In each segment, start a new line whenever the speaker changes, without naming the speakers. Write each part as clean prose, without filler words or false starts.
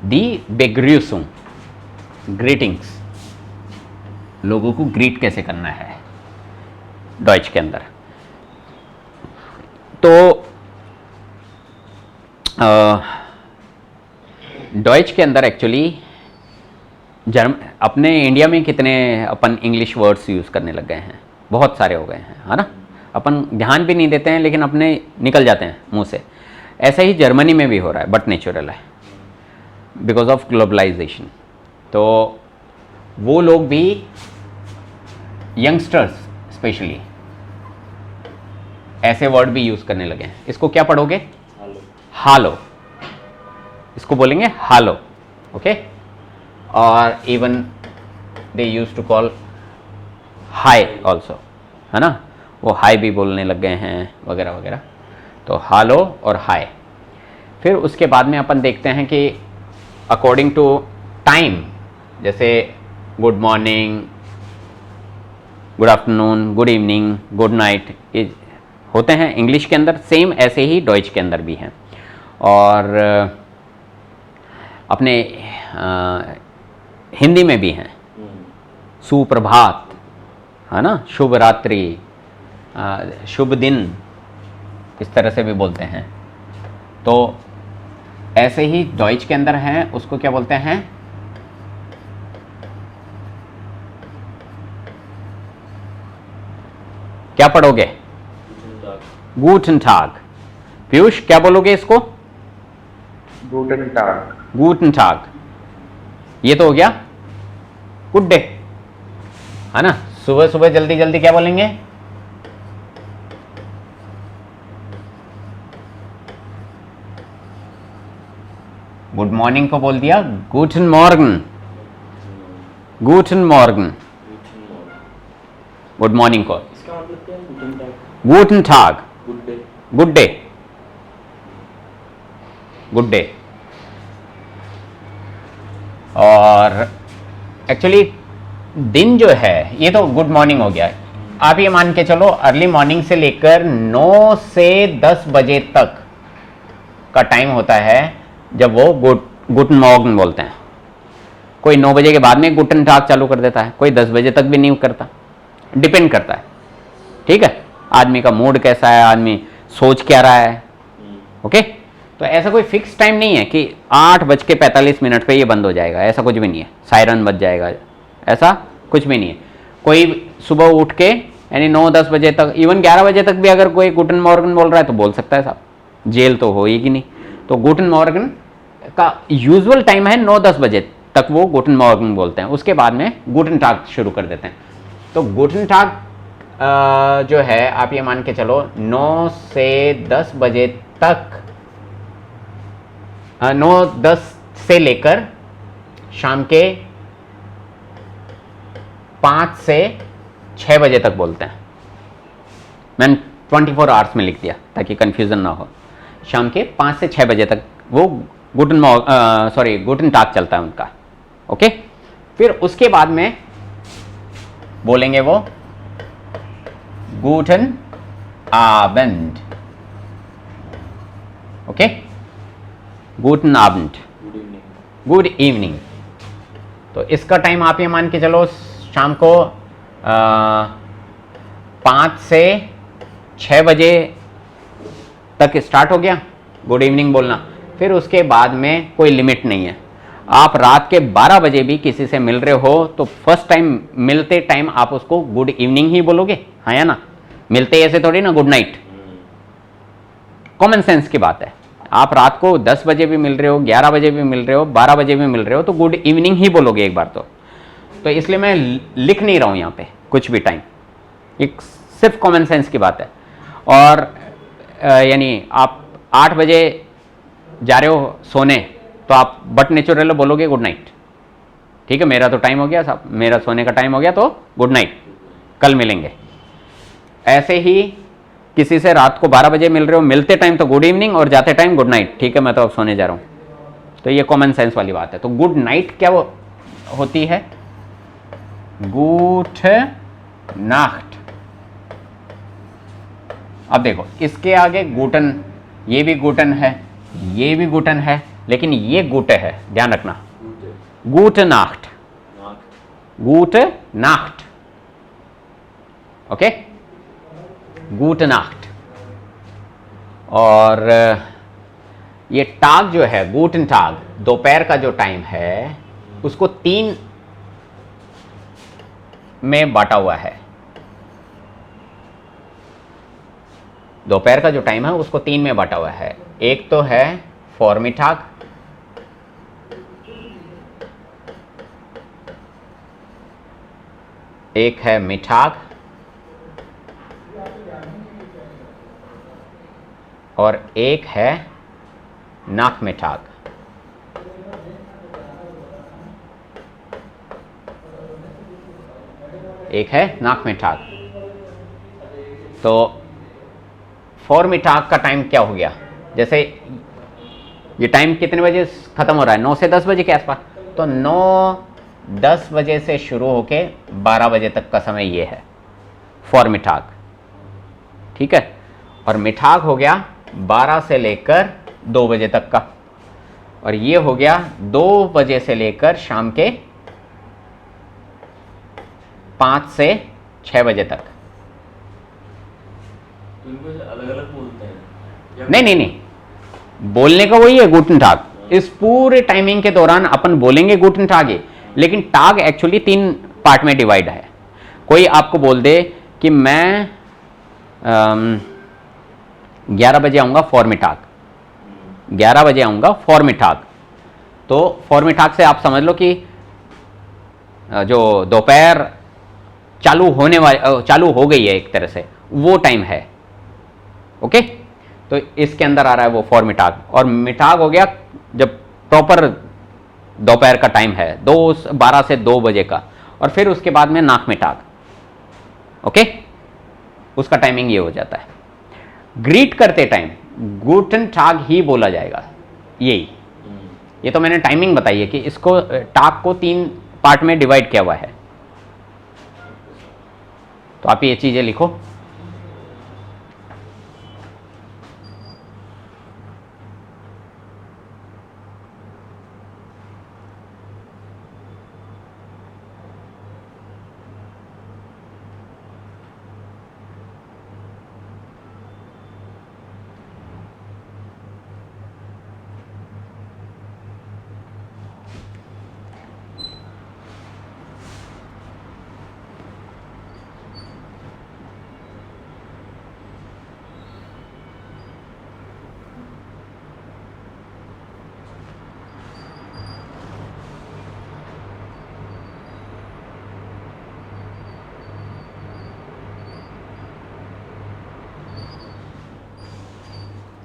दी बेग्रीसुम, greetings, लोगों को greet कैसे करना है डॉइच के अंदर। तो डॉइच के अंदर एक्चुअली अपने इंडिया में कितने अपन इंग्लिश वर्ड्स यूज़ करने लग गए हैं, बहुत सारे हो गए हैं, है ना। अपन ध्यान भी नहीं देते हैं लेकिन अपने निकल जाते हैं मुंह से। ऐसा ही जर्मनी में भी हो रहा है, बट नेचुरल है बिकॉज ऑफ ग्लोबलाइजेशन। तो वो लोग भी, यंगस्टर्स स्पेशली, ऐसे वर्ड भी यूज़ करने लगे हैं। इसको क्या पढ़ोगे? हालो। इसको बोलेंगे हालो, ओके। और even they use to call hi also, है ना, वो हाई भी बोलने लग गए हैं वगैरह वगैरह। तो हालो और हाई। फिर उसके बाद में अपन देखते हैं कि अकॉर्डिंग टू टाइम, जैसे good morning, good afternoon, good evening, good night होते हैं इंग्लिश के अंदर, सेम ऐसे ही डॉइच के अंदर भी हैं। और अपने हिंदी में भी हैं, सुप्रभात, है ना, शुभ रात्रि, शुभ दिन, इस तरह से भी बोलते हैं। तो ऐसे ही डॉइच के अंदर हैं, उसको क्या बोलते हैं? क्या पढ़ोगे? गूटन टाग। पीयूष क्या बोलोगे इसको?
गूटन टाग।
गूटन टाग। ये तो हो गया गुड डे, है ना। सुबह सुबह जल्दी जल्दी क्या बोलेंगे? गुड मॉर्निंग को बोल दिया गूटन मॉर्गन, गूटन मॉर्गन, गुड मॉर्निंग को।
इसका मतलब क्या है?
गूटन टाग,
good day.
Good day, good day. और एक्चुअली दिन जो है, ये तो गुड मॉर्निंग हो गया। आप ये मान के चलो अर्ली मॉर्निंग से लेकर 9 से 10 बजे तक का टाइम होता है जब वो गुटन मॉर्गन बोलते हैं। कोई 9 बजे के बाद में गुटन टाग चालू कर देता है, कोई 10 बजे तक भी नहीं करता, डिपेंड करता है, ठीक है, आदमी का मूड कैसा है, आदमी सोच क्या रहा है, ओके। तो ऐसा कोई फिक्स टाइम नहीं है कि 8:45 पे ये बंद हो जाएगा, ऐसा कुछ भी नहीं है, सायरन बज जाएगा, ऐसा कुछ भी नहीं है। कोई सुबह उठ के यानी 9-10 बजे तक, इवन 11 बजे तक भी अगर कोई गुटन मॉर्गन बोल रहा है तो बोल सकता है साहब, जेल तो हो ही कि नहीं। तो गुटन मॉर्गन का यूजुअल टाइम है 9-10 बजे तक वो गुटन मॉर्गन बोलते हैं, उसके बाद में गुटन टाग शुरू कर देते हैं। तो गुटन टाग जो है आप ये मान के चलो 9 से 10 बजे तक, 9-10 से लेकर शाम के 5 से 6 बजे तक बोलते हैं। मैंने 24 आवर्स में लिख दिया ताकि कंफ्यूजन ना हो। शाम के 5 से 6 बजे तक वो गुटन टाग चलता है उनका, ओके। फिर उसके बाद में बोलेंगे वो गुटन आबंड, ओके, गुटन आबंड, गुड इवनिंग। तो इसका टाइम आप ये मान के चलो शाम को 5 से 6 बजे तक स्टार्ट हो गया गुड इवनिंग बोलना। फिर उसके बाद में कोई लिमिट नहीं है। आप रात के 12 बजे भी किसी से मिल रहे हो तो फर्स्ट टाइम मिलते टाइम आप उसको गुड इवनिंग ही बोलोगे, हाँ या ना। मिलते ऐसे थोड़ी ना गुड नाइट, कॉमन सेंस की बात है। आप रात को 10 बजे भी मिल रहे हो, 11 बजे भी मिल रहे हो, 12 बजे भी मिल रहे हो तो गुड इवनिंग ही बोलोगे एक बार तो इसलिए मैं लिख नहीं रहा हूं यहां पे कुछ भी टाइम, एक सिर्फ कॉमन सेंस की बात है। और यानी आप 8 बजे जा रहे हो सोने तो आप बट नेचुरल बोलोगे गुड नाइट, ठीक है, मेरा तो टाइम हो गया साहब, मेरा सोने का टाइम हो गया तो गुड नाइट, कल मिलेंगे। ऐसे ही किसी से रात को 12 बजे मिल रहे हो, मिलते टाइम तो गुड इवनिंग और जाते टाइम गुड नाइट, ठीक है मैं तो अब सोने जा रहा हूं। तो ये कॉमन सेंस वाली बात है। तो गुड नाइट क्या होती है? Good night. अब देखो इसके आगे गुटन, ये भी गुटन है, ये भी गुटन है, लेकिन ये गुट है, ध्यान रखना।
Gute.
गूट नाख्ट,
Nacht.
गूट नाख्ट, ओके, गूट नाख्ट। और ये टाग जो है, गूटन टाग, दोपहर का जो टाइम है उसको 3 में बांटा हुआ है। दोपहर का जो टाइम है उसको 3 में बांटा हुआ है। एक तो है फॉर्मिटाग, एक है मिठाग, और एक है नाकमिठाग। एक है नाकमिठाग। तो फॉर्मिटाग का टाइम क्या हो गया? जैसे ये टाइम कितने बजे खत्म हो रहा है? 9 से 10 बजे के आसपास। तो 9-10 बजे से शुरू होके 12 बजे तक का समय ये है फॉर्मिटाग, ठीक है। और मिठाग हो गया 12 से लेकर 2 बजे तक का, और ये हो गया 2 बजे से लेकर शाम के 5 से 6 बजे तक।
तो इनको अलग अलग बोलते हैं या
नहीं नहीं नहीं, बोलने का वही है गूटन टाग। इस पूरे टाइमिंग के दौरान अपन बोलेंगे गूटन टाग ही, लेकिन टाग एक्चुअली 3 पार्ट में डिवाइड है। कोई आपको बोल दे कि मैं 11 बजे आऊँगा फॉर्मिटाग, 11 बजे आऊँगा फॉर्मिटाग, तो फॉर्मिटाग से आप समझ लो कि जो दोपहर चालू हो गई है एक तरह से, वो टाइम है, ओके। तो इसके अंदर आ रहा है वो फॉर्मिटाग। और मिठाग हो गया जब प्रॉपर दोपहर का टाइम है, 12 से 2 बजे का, और फिर उसके बाद में नाक मिठाग, ओके, उसका टाइमिंग ये हो जाता है। ग्रीट करते टाइम गूटन टाग ही बोला जाएगा, यही। ये तो मैंने टाइमिंग बताई है कि इसको टाग को 3 पार्ट में डिवाइड किया हुआ है। तो आप ये चीजें लिखो।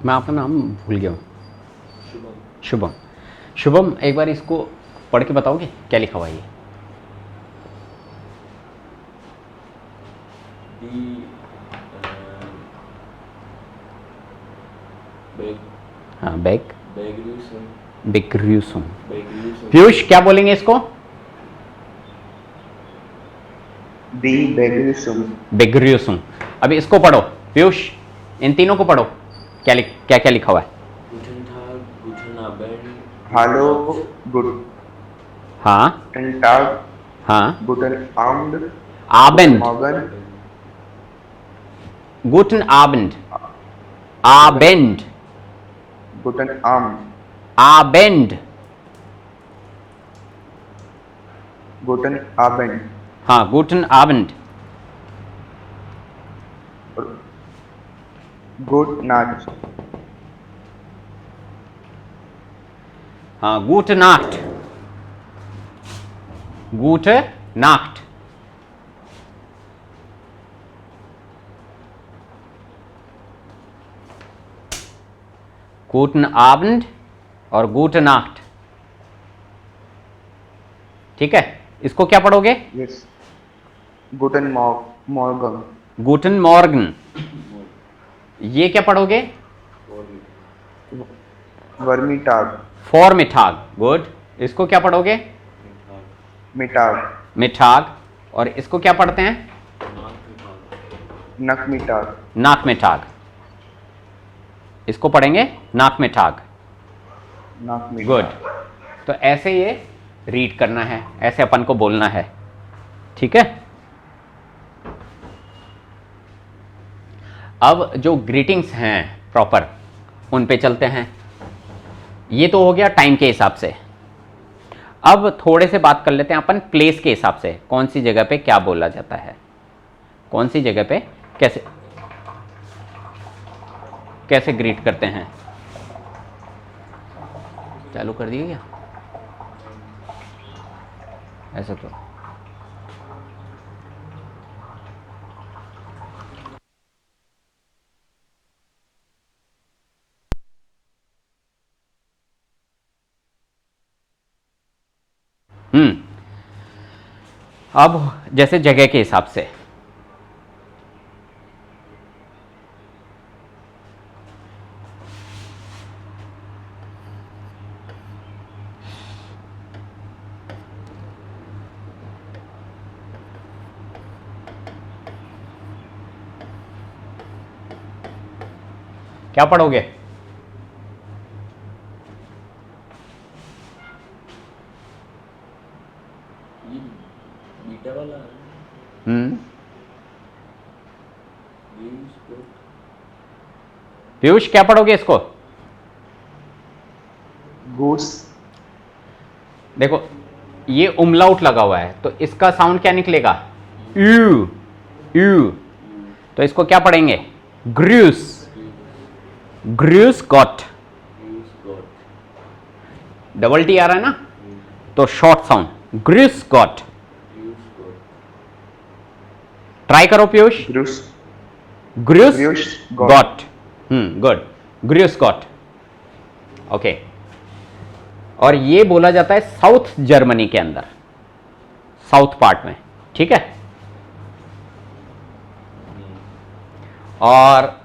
मैं आपका नाम भूल गया हूँ।
शुभम।
शुभम। शुभम, एक बार इसको पढ़ के बताओगे क्या लिखा हुआ है ये? हाँ, बेग्रूसुम। पीयूष क्या बोलेंगे इसको?
दी बेग्रूसुम।
बेग्रूसुम। अभी इसको पढ़ो पीयूष, इन तीनों को पढ़ो, क्या क्या लिखा हुआ है?
Guten Tag, guten Abend.
Hallo,
हाँ
guten Tag,
हाँ,
guten Abend,
आबेंड,
Morgen,
गुटन आबेंड, आबेंड,
guten Abend,
आबेंड,
guten Abend,
हाँ, गुटन आबेंड,
good night,
हाँ, gute Nacht, gute Nacht, guten Abend और gute Nacht, ठीक है। इसको क्या पढ़ोगे?
yes, guten Morgen,
guten Morgen। ये क्या पढ़ोगे?
Vormittag,
Vormittag, good. इसको क्या पढ़ोगे?
Mittag,
मिठाग। और इसको क्या पढ़ते हैं?
Nachmittag,
नाक मिठाग। इसको पढ़ेंगे नाक मिठाग।
Nach Mittag.
गुड। तो ऐसे ये रीड करना है, ऐसे अपन को बोलना है, ठीक है। अब जो ग्रीटिंग्स हैं प्रॉपर, उन पे चलते हैं। ये तो हो गया टाइम के हिसाब से। अब थोड़े से बात कर लेते हैं अपन प्लेस के हिसाब से, कौन सी जगह पे क्या बोला जाता है, कौन सी जगह पे कैसे कैसे ग्रीट करते हैं। चालू कर दिए क्या ऐसा? तो अब जैसे जगह के हिसाब से, क्या पढ़ोगे?
ये बीटा वाला है। Views को-
पीयूष क्या पढ़ोगे इसको?
Goose.
देखो ये उमलाउट लगा हुआ है, तो इसका साउंड क्या निकलेगा? U U. तो इसको क्या पढ़ेंगे? ग्रूस। ग्रूस गॉट।
Views got
डबल टी आ रहा है ना, तो शॉर्ट साउंड ग्रूस गॉट।
Views got
ट्राई करो पीयूष।
Grus.
ग्रूस
Grus got.
गॉट। गुड। ग्रूस गॉट। ओके। और ये बोला जाता है साउथ जर्मनी के अंदर, साउथ पार्ट में, ठीक है। और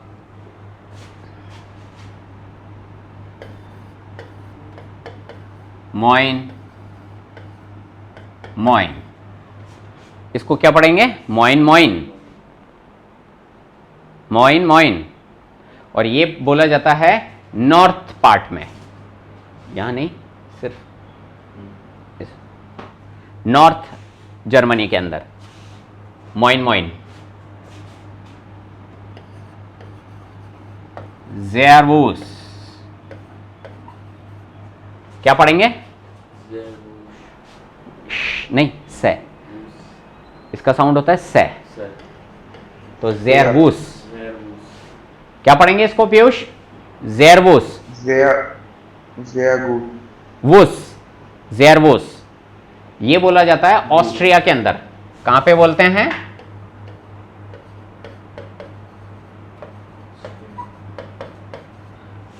मोइन मोइन, इसको क्या पढ़ेंगे? मोइन मोइन मोइन मोइन। और ये बोला जाता है नॉर्थ पार्ट में, यहां नहीं, सिर्फ नॉर्थ जर्मनी के अंदर मोइन मोइन। ज़ेरवूस, क्या पढ़ेंगे?
There
नहीं, से, इसका साउंड होता है से,
Sir
तो ज़ेरवूस।
There was
क्या पढ़ेंगे इसको पीयूष? ज़ेरवूस।
Sehr, sehr gut.
वुस, ज़ेरवूस। ये बोला जाता है ऑस्ट्रिया के अंदर। कहां पे बोलते हैं?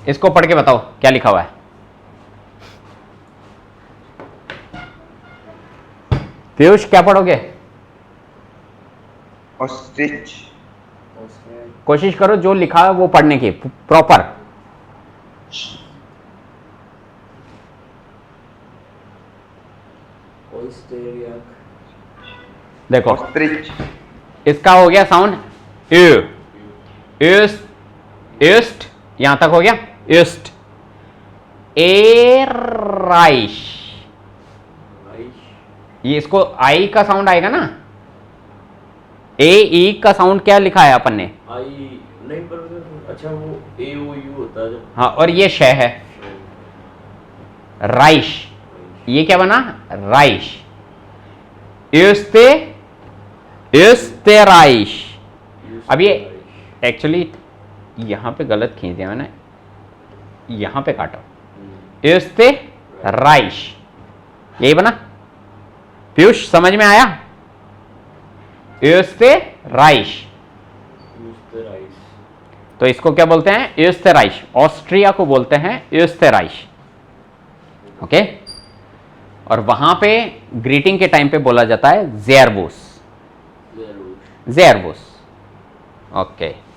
इसको पढ़ के बताओ क्या लिखा हुआ है। पीयूष क्या पढ़ोगे?
Ostrich.
Oscar
कोशिश करो जो लिखा है वो पढ़ने की प्रॉपर।
Oysteriac
देखो
Ostrich.
इसका हो गया साउंड यू, ईस्ट ईस्ट, यहां तक हो गया ईस्ट। एराइश,
Reich
ये इसको आई का साउंड आएगा ना, ए ई का साउंड क्या लिखा है अपन ने?
I नहीं पर अच्छा वो AOU होता है जब
हाँ, और ये शह है राइश, ये क्या बना? राइश। इस्ते इस्ते राइश। अब ये एक्चुअली यहां पे गलत खींच दिया मैंने, यहां पे काटा। इस्ते राइश, यही बना। पीयूष समझ में आया? इस्ते राइश।
Österreich
तो इसको क्या बोलते हैं? एस्तेराइश। ऑस्ट्रिया को बोलते हैं एस्तेराइश। ओके। और वहां पे ग्रीटिंग के टाइम पे बोला जाता है ज़ेरवूस,
There was
ज़ेरवूस। ओके।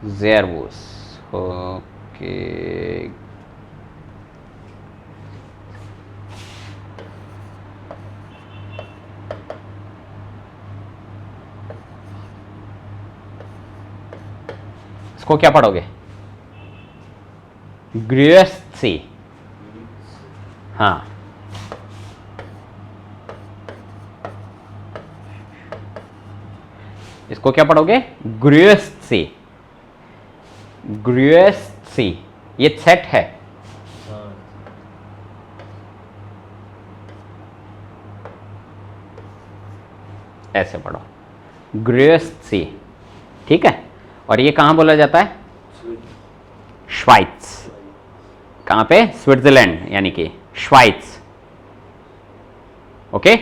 ज़ेरवूस। ओके। इसको क्या पढ़ोगे? गृहस्थी। हाँ, इसको क्या पढ़ोगे? गृहस्थी। गृहस्थी ये सेट है।
हाँ
ऐसे पढ़ो, गृहस्थी। ठीक है। और ये कहां बोला जाता है? श्वाइट्स। कहां पे? स्विट्जरलैंड, यानी कि श्वाइट्स। ओके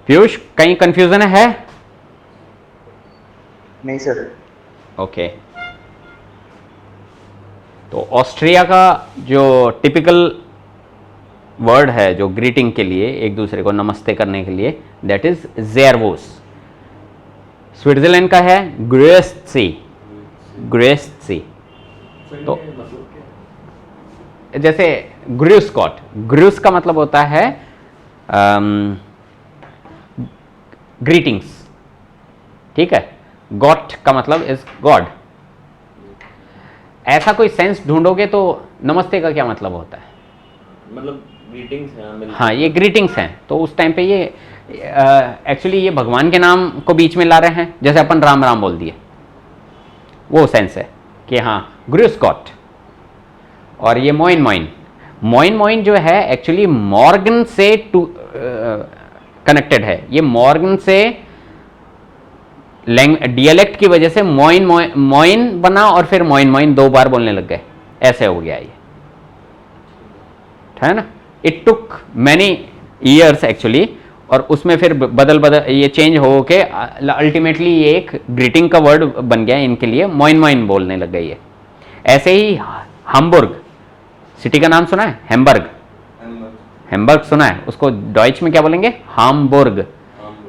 पीयूष, कहीं कंफ्यूजन है?
नहीं सर।
ओके तो ऑस्ट्रिया का जो टिपिकल वर्ड है जो ग्रीटिंग के लिए, एक दूसरे को नमस्ते करने के लिए, दैट इज ज़ेरवुस। स्विट्जरलैंड का है ग्रेस्सी। ग्रेस्सी तो
मतलब क्या?
जैसे ग्रूस्कॉट, ग्रूस का मतलब होता है ग्रीटिंग्स। ठीक है। गॉट का मतलब इज गॉड। ऐसा कोई सेंस ढूंढोगे तो नमस्ते का क्या मतलब होता है?
मतलब ग्रीटिंग्स हैं मिलकर।
हाँ, ये ग्रीटिंग्स हैं। तो उस टाइम पे ये एक्चुअली ये भगवान के नाम को बीच में ला रहे हैं, जैसे अपन राम राम बोल दिए, वो सेंस है कि हाँ ग्रूस्कॉट। और ये मोइन मोइन, मोइन मोइन जो है एक्चुअली मॉर्गन से कनेक्टेड है। ये मॉर्गन से डियलेक्ट की वजह से मोइन मोइन बना और फिर मोइन मोइन दो बार बोलने लग गए, ऐसे हो गया ये, है ना। It took many years actually, और उसमें फिर बदल बदल ये चेंज हो के अल्टीमेटली ये एक ग्रीटिंग का वर्ड बन गया इनके लिए, मोइन मोइन बोलने लग गई है। ऐसे ही हाम्बुर्ग सिटी का नाम सुना है? हैम्बर्ग, हैम्बर्ग सुना है? उसको डॉइच में क्या बोलेंगे? हाम्बुर्ग।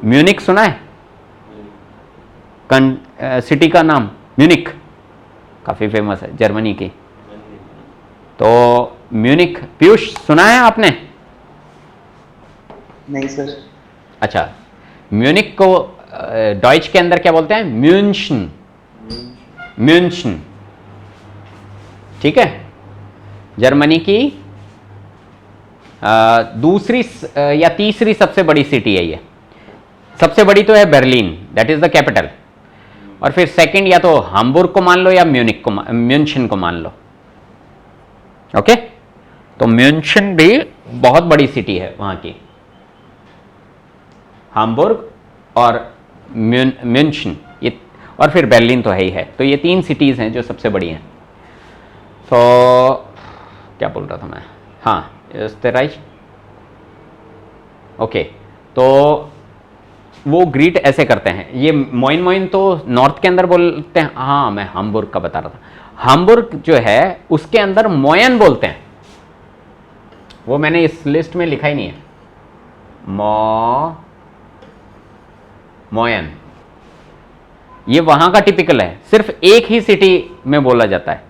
म्यूनिक सुना है? सिटी का नाम म्यूनिक, काफी फेमस है जर्मनी की। तो म्यूनिक, पीयूष सुना है आपने?
नहीं सर।
अच्छा, म्यूनिक को डॉइच के अंदर क्या बोलते हैं? म्यूनशन। म्यूनशन। ठीक है। जर्मनी की दूसरी या तीसरी सबसे बड़ी सिटी है ये। सबसे बड़ी तो है Berlin, that is the capital. और फिर सेकंड या तो हाम्बुर्ग को मान लो या म्यूनिक को, म्यूनशन को मान लो। ओके तो म्यूनशन भी बहुत बड़ी सिटी है वहां की, हाम्बुर्ग और म्यूनशन ये, और फिर बर्लिन तो है ही है। तो ये तीन सिटीज़ हैं जो सबसे बड़ी हैं। तो क्या बोल रहा था मैं? हाँ, राइट। ओके तो वो ग्रीट ऐसे करते हैं। ये मोइन मोइन तो नॉर्थ के अंदर बोलते हैं। हाँ, मैं हाम्बुर्ग का बता रहा था। हाम्बुर्ग जो है उसके अंदर मोयन बोलते हैं। वो मैंने इस लिस्ट में लिखा ही नहीं है। मोयन ये वहां का टिपिकल है, सिर्फ एक ही सिटी में बोला जाता है।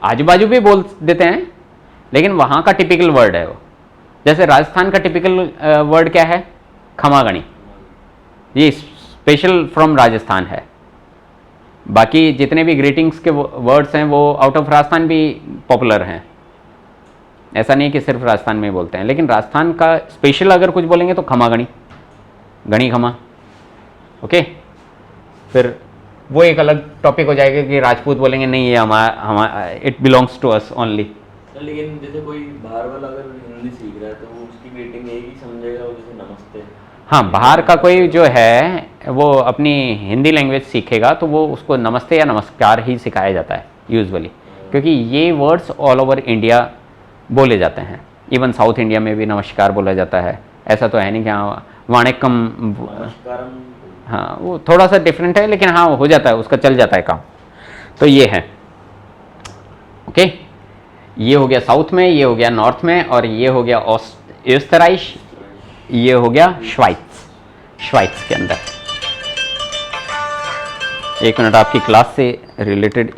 आजू बाजू भी बोल देते हैं, लेकिन वहां का टिपिकल वर्ड है वो। जैसे राजस्थान का टिपिकल वर्ड क्या है? खमागणी। ये स्पेशल फ्रॉम राजस्थान है। बाकी जितने भी ग्रीटिंग्स के वर्ड्स हैं वो आउट ऑफ राजस्थान भी पॉपुलर हैं। ऐसा नहीं कि सिर्फ राजस्थान में बोलते हैं, लेकिन राजस्थान का स्पेशल अगर कुछ बोलेंगे तो खमागणी, गणी खमा। ओके फिर वो एक अलग टॉपिक हो जाएगा कि राजपूत बोलेंगे नहीं, ये हमारा it belongs to us only.
लेकिन जैसे कोई बाहर वाला अगर हिंदी सीख रहा है तो वो उसकी ग्रीटिंग यही समझेगा, वो जैसे नमस्ते।
हाँ, बाहर का कोई जो है वो अपनी हिंदी लैंग्वेज सीखेगा तो वो उसको नमस्ते या नमस्कार ही सिखाया जाता है यूजुअली, क्योंकि ये वर्ड्स ऑल ओवर इंडिया बोले जाते हैं। इवन साउथ इंडिया में भी नमस्कार बोला जाता है। ऐसा तो है नहीं कि हाँ वाणिकम,
नमस्कारम।
हाँ वो थोड़ा सा डिफरेंट है, लेकिन हाँ हो जाता है, उसका चल जाता है काम। तो ये है। ओके ये हो गया साउथ में, ये हो गया नॉर्थ में, और ये हो गया ओस्टराइश, ये हो गया श्वाइट्स। श्वाइट्स के अंदर एक मिनट, आपकी क्लास से रिलेटेड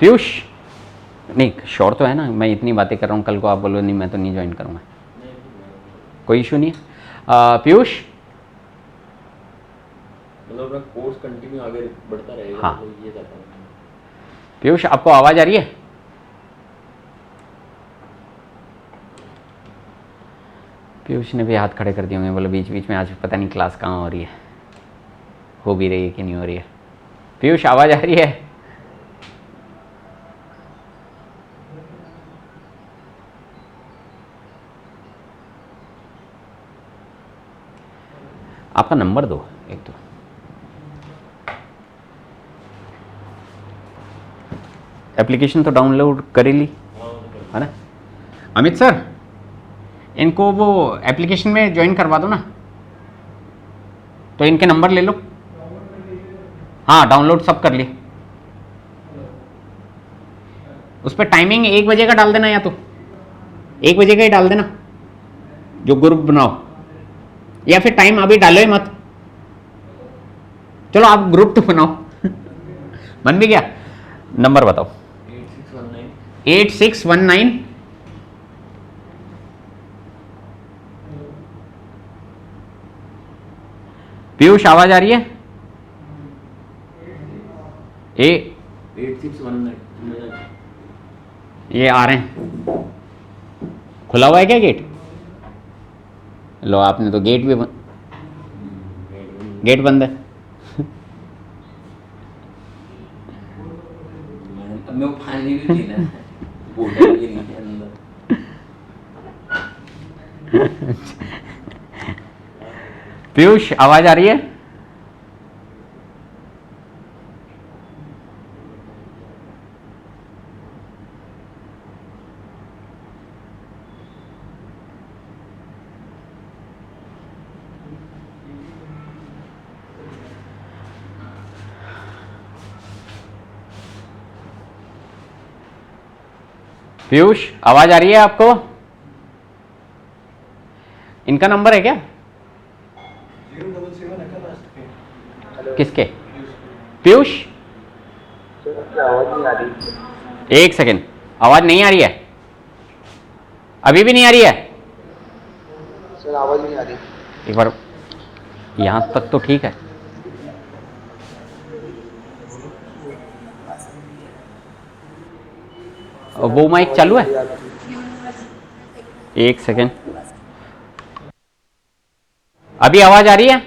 पीयूष, नहीं श्योर तो है ना, मैं इतनी बातें कर रहा हूँ, कल को आप बोलो नहीं मैं तो नहीं ज्वाइन करूँगा, कोई इशू नहीं है। पीयूष,
मतलब अपना कोर्स कंटिन्यू आगे बढ़ता रहेगा,
हाँ।
तो ये चाहता हूँ।
पीयूष आपको आवाज आ रही है? पीयूष ने भी हाथ खड़े कर दिए होंगे, बोले बीच बीच में आज पता नहीं क्लास कहाँ हो रही है, हो भी रही है कि नहीं हो रही है। पीयूष आवाज आ रही है? आपका नंबर दो एक तो। एप्लीकेशन तो डाउनलोड कर ही ली है ना? अमित सर, इनको वो एप्लीकेशन में ज्वाइन करवा दो ना, तो इनके नंबर ले लो। हाँ डाउनलोड सब कर लिए। उस पर टाइमिंग 1 बजे का डाल देना, या तो 1 बजे का ही डाल देना जो ग्रुप बनाओ, या फिर टाइम अभी डालो ही मत, चलो आप ग्रुप तो बनाओ। बन भी गया? नंबर बताओ। 8619 पीयूष आवाज आ रही है?
8619
ये आ रहे हैं। खुला हुआ है क्या गेट? लो आपने तो गेट भी गेट बंद है।
मैं वो पानी भी पीना है, बोतल भी नहीं है अंदर।
पीयूष आवाज आ रही है? पीयूष आवाज आ रही है आपको? इनका नंबर है क्या? किसके? पीयूष
आवाज नहीं आ रही।
एक सेकेंड, आवाज नहीं आ रही है? अभी भी नहीं आ रही है?
सर आवाज नहीं आ रही।
एक बार, यहां तक तो ठीक है। वो माइक चालू है? एक सेकेंड, अभी आवाज आ रही है?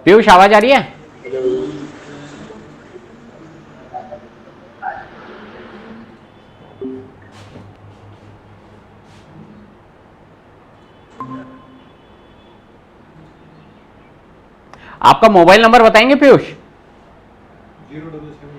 पीयूष आवाज आ रही है? आपका मोबाइल नंबर बताएंगे पीयूष?
077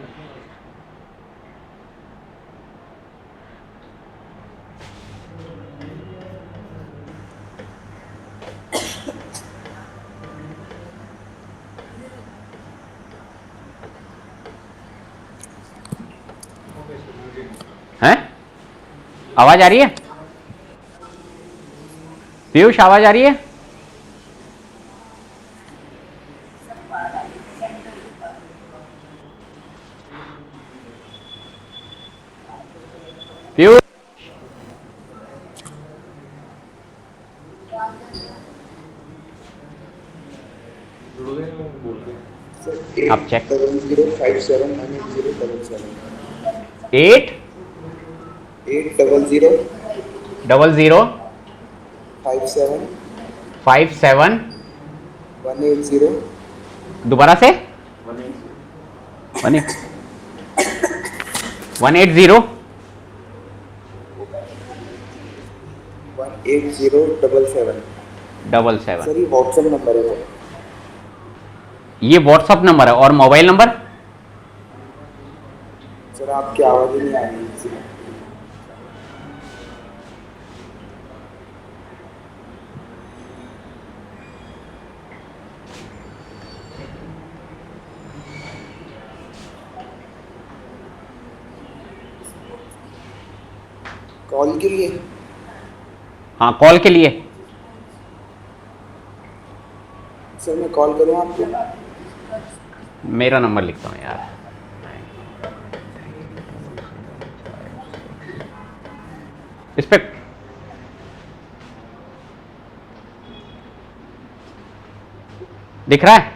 हैं? आवाज आ रही है? पीयूष आवाज आ रही है? पीयूष आप चेक।
8057
8
800
00
57
57
180
दोबारा से 180
180
डबल
77।
सेवन।
सर ये व्हाट्सएप नंबर है सर।
ये व्हाट्सअप नंबर है, और मोबाइल नंबर?
सर आपकी आवाज ही नहीं आ रही है। कॉल के लिए?
हाँ कॉल के लिए।
सर मैं कॉल करूँ आपको?
मेरा नंबर लिखता हूँ यार, इस पे दिख रहा है?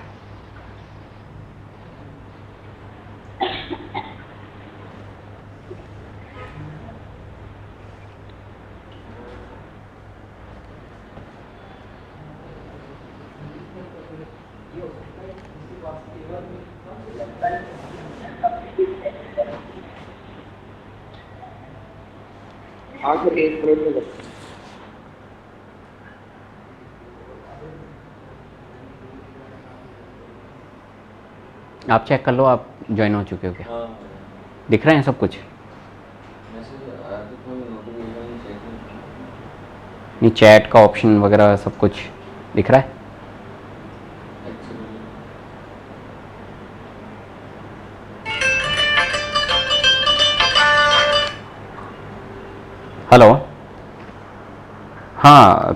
हाँ सर 1 मिनट में करते हैं।
आप चेक कर लो, आप ज्वाइन हो चुके हो क्या?
हाँ
दिख रहे हैं सब कुछ?
मैसेज आया तो कोई नोटिफिकेशन चेक नहीं
नहीं, चैट का ऑप्शन वगैरह सब कुछ दिख रहा है?
एक्चुअली।
हेलो, हाँ।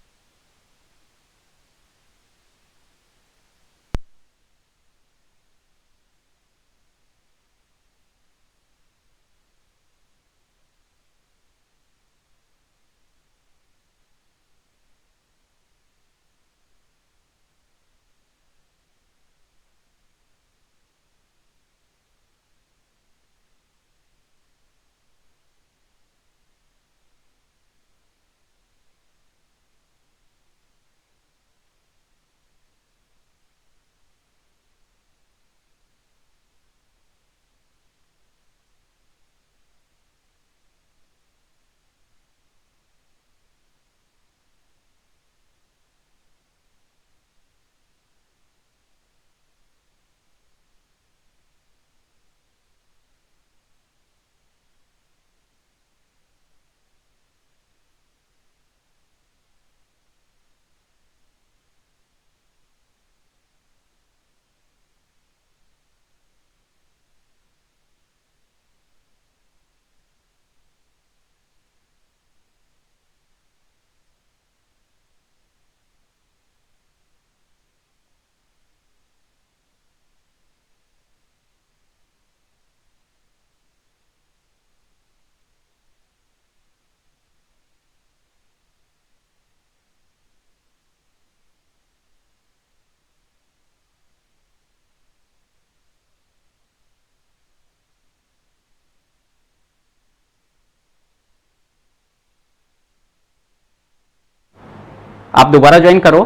आप दोबारा ज्वाइन करो,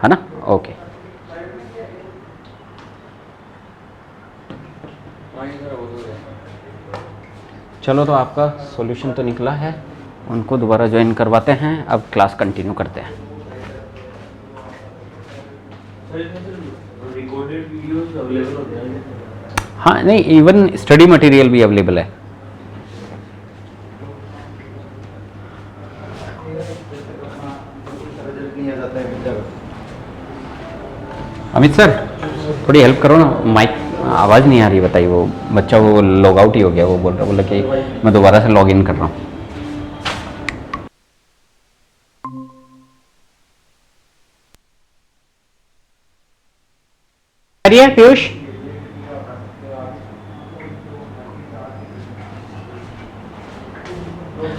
है ना? ओके।
हाँ ये सर हो गया।
चलो, तो आपका सॉल्यूशन तो निकला है, उनको दोबारा ज्वाइन करवाते हैं। अब क्लास कंटिन्यू करते हैं।
सर इसमें सिर्फ रिकॉर्डेड वीडियोस अवेलेबल होते हैं?
हाँ, नहीं, इवन स्टडी मटेरियल भी अवेलेबल है। अमित सर, थोड़ी हेल्प करो ना, माइक आवाज़ नहीं आ रही, बताइए। वो बच्चा वो लॉग आउट ही हो गया, वो बोला कि मैं दोबारा से लॉग इन कर रहा हूँ। अरे पीयूष,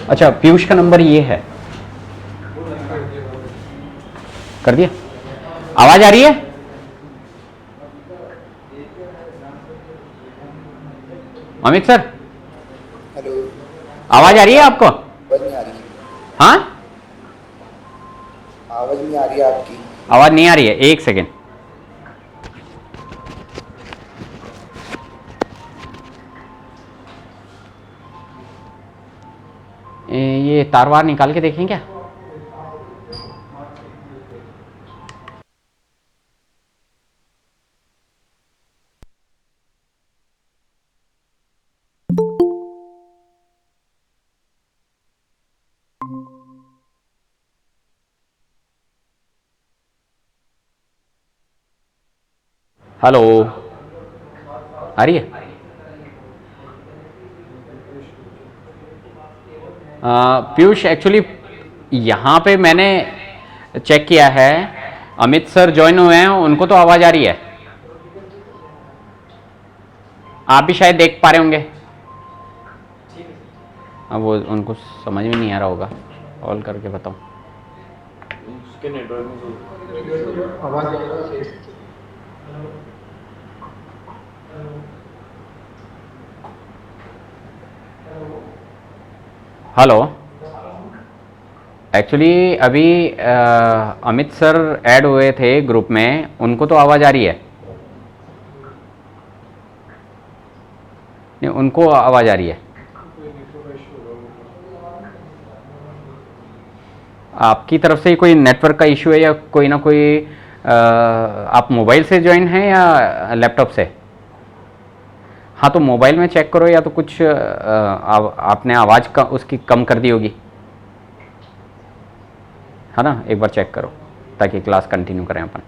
अच्छा, पीयूष का नंबर ये है, कर दिया? आवाज आ रही है? Amit sir,
hello.
आवाज आ रही है आपको?
आवाज नहीं आ रही है।
हाँ,
आवाज नहीं आ रही है आपकी।
आवाज नहीं आ रही है, एक सेकेंड। ये तार वार निकाल के देखें क्या? हेलो, आ रही है? पीयूष, एक्चुअली यहाँ पे मैंने चेक किया है, अमित सर ज्वाइन हुए हैं, उनको तो आवाज आ रही है। आप भी शायद देख पा रहे होंगे। अब वो उनको समझ में नहीं आ रहा होगा, कॉल करके बताओ।
उसके नेटवर्क में
आवाज आ रहा है।
हेलो, एक्चुअली अभी अमित सर ऐड हुए थे ग्रुप में, उनको तो आवाज़ आ रही है। नहीं, उनको आवाज़ आ रही है। आपकी तरफ से ही कोई नेटवर्क का इशू है या कोई ना कोई आप मोबाइल से ज्वाइन हैं या लैपटॉप से? हाँ तो मोबाइल में चेक करो, या तो कुछ आपने आवाज़ का उसकी कम कर दी होगी, है ना, एक बार चेक करो ताकि क्लास कंटिन्यू करें अपन।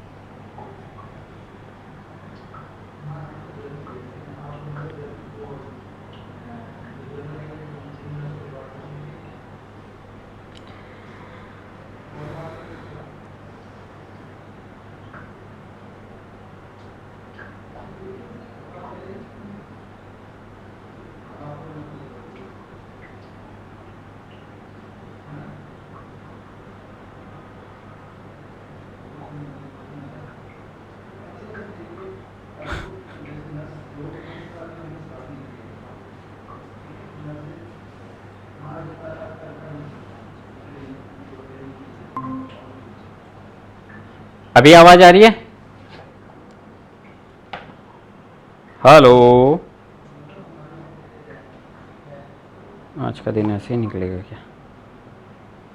अभी आवाज आ रही है? हेलो, आज का दिन ऐसे ही निकलेगा क्या?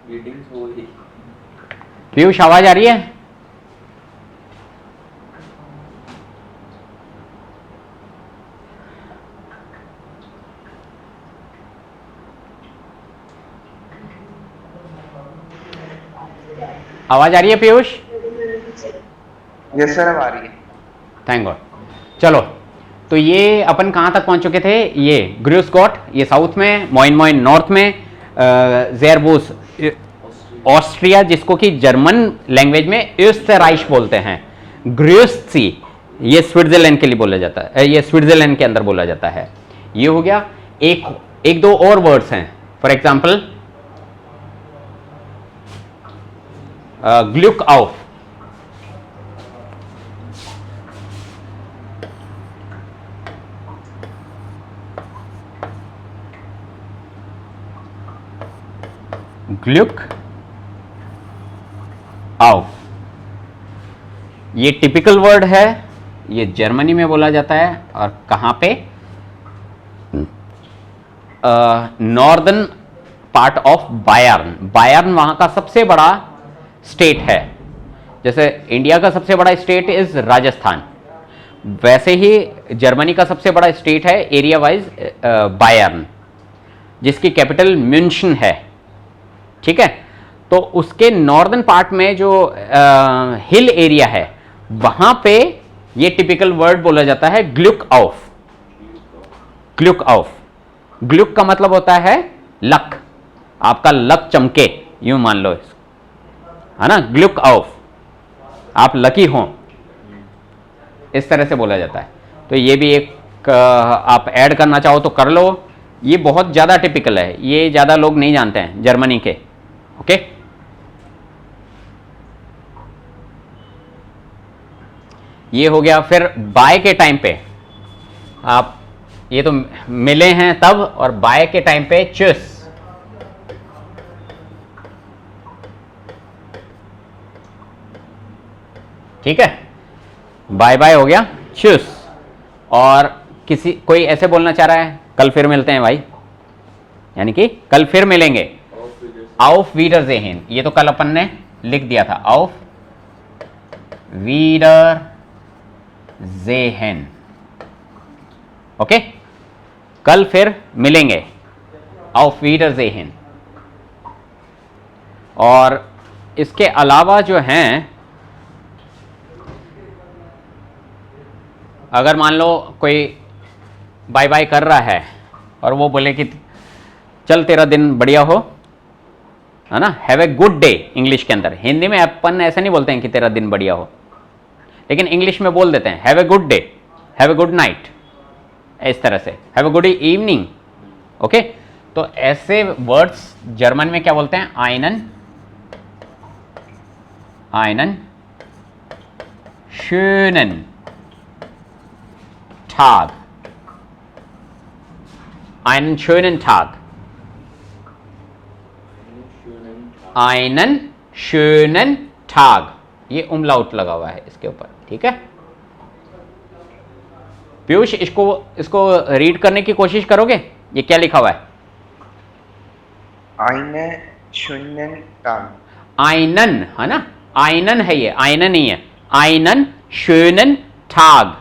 मीटिंग्स हो गई।
पीयूष आवाज आ रही है? आवाज आ रही है पीयूष?
यस सर, अब आ रही है।
Thank God. चलो, तो ये अपन कहाँ तक पहुंच चुके थे? ये ग्रुसगॉट, ये साउथ में, मोइन मोइन नॉर्थ में, ज़ेरबूस ऑस्ट्रिया, जिसको कि जर्मन लैंग्वेज में österreich बोलते हैं, ग्रुस्सी ये स्विट्जरलैंड के लिए बोला जाता है, ये स्विट्जरलैंड के अंदर बोला जाता है। ये हो गया। एक दो और वर्ड्स हैं, फॉर एग्जाम्पल ग्लुक आउफ, ग्लुक आउफ, ये टिपिकल वर्ड है, ये जर्मनी में बोला जाता है। और कहां पे? Northern part of Bayern. Bayern वहां का सबसे बड़ा स्टेट है। जैसे इंडिया का सबसे बड़ा स्टेट इज राजस्थान, वैसे ही जर्मनी का सबसे बड़ा स्टेट है एरिया वाइज बायर्न, जिसकी कैपिटल म्यूनशन है। ठीक है, तो उसके नॉर्दर्न पार्ट में जो हिल एरिया है, वहां पे ये टिपिकल वर्ड बोला जाता है ग्लुक आउफ। ग्लुक आउफ, ग्लुक का मतलब होता है लक, आपका लक चमके, यूं मान लो इसको, है ना। ग्लुक आउफ, आप लकी हो, इस तरह से बोला जाता है। तो ये भी एक आप ऐड करना चाहो तो कर लो। ये बहुत ज्यादा टिपिकल है, ये ज्यादा लोग नहीं जानते हैं जर्मनी के। ओके, ये हो गया। फिर बाय के टाइम पे आप, ये तो मिले हैं तब, और बाय के टाइम पे चुस, ठीक है, बाय बाय हो गया, चुस। और कोई ऐसे बोलना चाह रहा है कल फिर मिलते हैं भाई, यानी कि कल फिर मिलेंगे। Auf Wiedersehen, ये तो कल अपन ने लिख दिया था, Auf Wiedersehen। ओके, कल फिर मिलेंगे, Auf Wiedersehen। और इसके अलावा जो हैं, अगर मान लो कोई बाय बाय कर रहा है और वो बोले कि चल तेरा दिन बढ़िया हो, है ना, have a good day English के अंदर। हिंदी में अपन ऐसा नहीं बोलते हैं कि तेरा दिन बढ़िया हो, लेकिन इंग्लिश में बोल देते हैं have a good day, have a good night, इस तरह से, have a good evening. Okay, तो ऐसे वर्ड्स जर्मन में क्या बोलते हैं? आइनन, आइनन schönen Tag, einen schönen Tag, einen schönen Tag, ये उमलाउट लगा हुआ है इसके ऊपर, ठीक है। पीयूष, इसको रीड करने की कोशिश करोगे? ये क्या लिखा हुआ है?
Einen schönen Tag।
आइनन है ना, आइनन है ये, आइनन नहीं है, आइनन शोनन ठाग,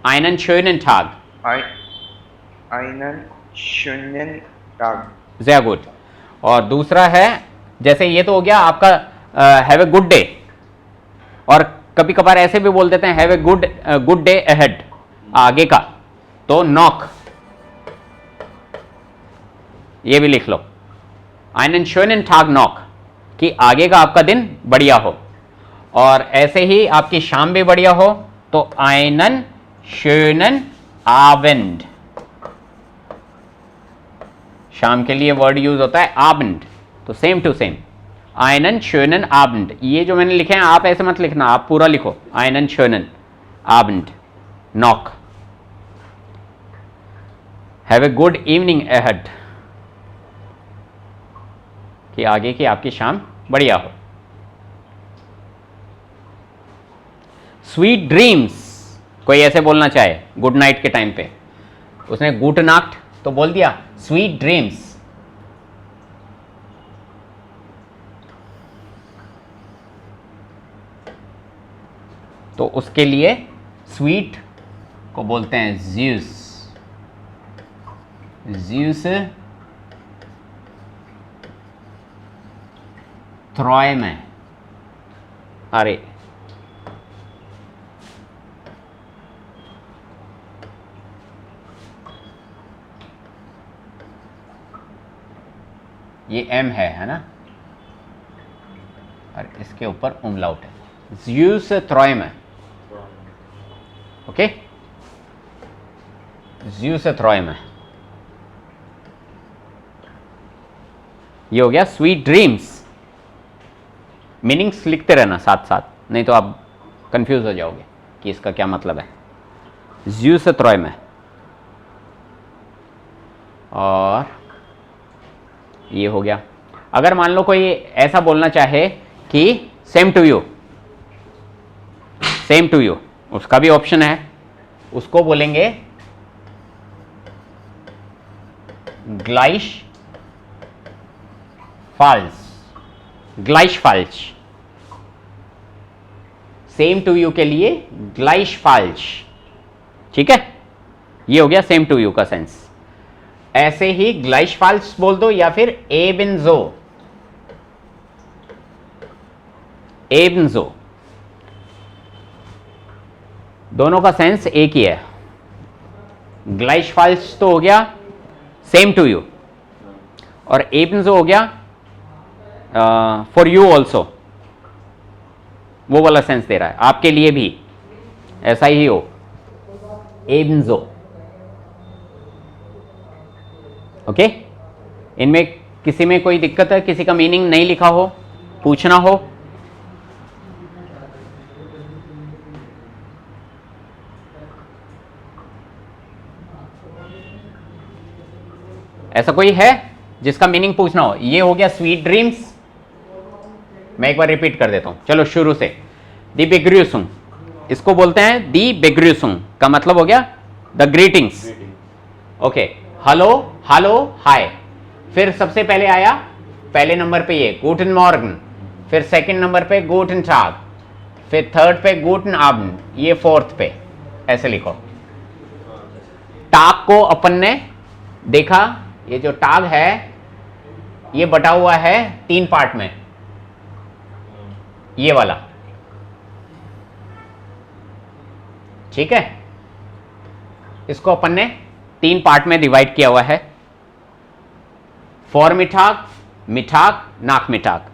आइनन शोनन ठाग,
einen schönen Tag.
Very good. और दूसरा है, जैसे ये तो हो गया आपका हैव ए गुड डे, और कभी कभार ऐसे भी बोल देते हैं have a good day ahead, आगे का, तो नॉक, ये भी लिख लो, einen schönen Tag नॉक, कि आगे का आपका दिन बढ़िया हो। और ऐसे ही आपकी शाम भी बढ़िया हो तो einen schönen Abend, शाम के लिए वर्ड यूज होता है Abend, तो same to same einen schönen Abend। ये जो मैंने लिखे हैं आप ऐसे मत लिखना, आप पूरा लिखो einen schönen Abend knock, have a good evening ahead, कि आगे की आपकी शाम बढ़िया हो। स्वीट ड्रीम्स, कोई ऐसे बोलना चाहे गुड नाइट के टाइम पे, उसने गुड नाइट तो बोल दिया, स्वीट ड्रीम्स, तो उसके लिए स्वीट को बोलते हैं ज़्यूस, ज़्यूस ट्रॉय में, अरे ये एम है ना, और इसके ऊपर उमलाउट है, ज़्यूस ट्रॉय में, ओके, ज़्यूस ट्रॉय में, ये हो गया स्वीट ड्रीम्स। मीनिंग्स लिखते रहना साथ साथ, नहीं तो आप कंफ्यूज हो जाओगे कि इसका क्या मतलब है। ज़्यूस ट्रॉय में, और ये हो गया। अगर मान लो कोई ऐसा बोलना चाहे कि same to you, same to you, उसका भी ऑप्शन है, उसको बोलेंगे ग्लाइश फाल्स, ग्लाइश फाल्स, सेम टू यू के लिए ग्लाइश फाल्स, ठीक है, ये हो गया सेम टू यू का सेंस। ऐसे ही ग्लाइश फाल्स बोल दो या फिर एबिन्जो, एबिन्जो, दोनों का सेंस एक ही है। ग्लाइश फाल्स तो हो गया सेम टू यू, और एबिन्जो हो गया फॉर यू ऑल्सो, वो वाला सेंस दे रहा है, आपके लिए भी ऐसा ही हो, एबिन्जो, ओके। इनमें किसी में कोई दिक्कत है, किसी का मीनिंग नहीं लिखा हो, पूछना हो? ऐसा कोई है जिसका मीनिंग पूछना हो? ये हो गया स्वीट ड्रीम्स, मैं एक बार रिपीट कर देता हूं, चलो शुरू से। दी बेग्रियसुंग, इसको बोलते हैं दी बेग्रियसुंग, का मतलब हो गया the greetings, okay. Hello, hello, hi, फिर सबसे पहले आया पहले नंबर पे ये गुटन मॉर्गन, फिर सेकंड नंबर पे गुटन टाग, फिर थर्ड पे गुटन आबंड, ये फोर्थ पे, ऐसे लिखो। टाग को अपन ने देखा, ये जो टाग है ये बटा हुआ है 3 पार्ट में, ये वाला, ठीक है, इसको अपन ने 3 पार्ट में डिवाइड किया हुआ है, फॉर्मिटाग, मिठाग, नाक मिठाग।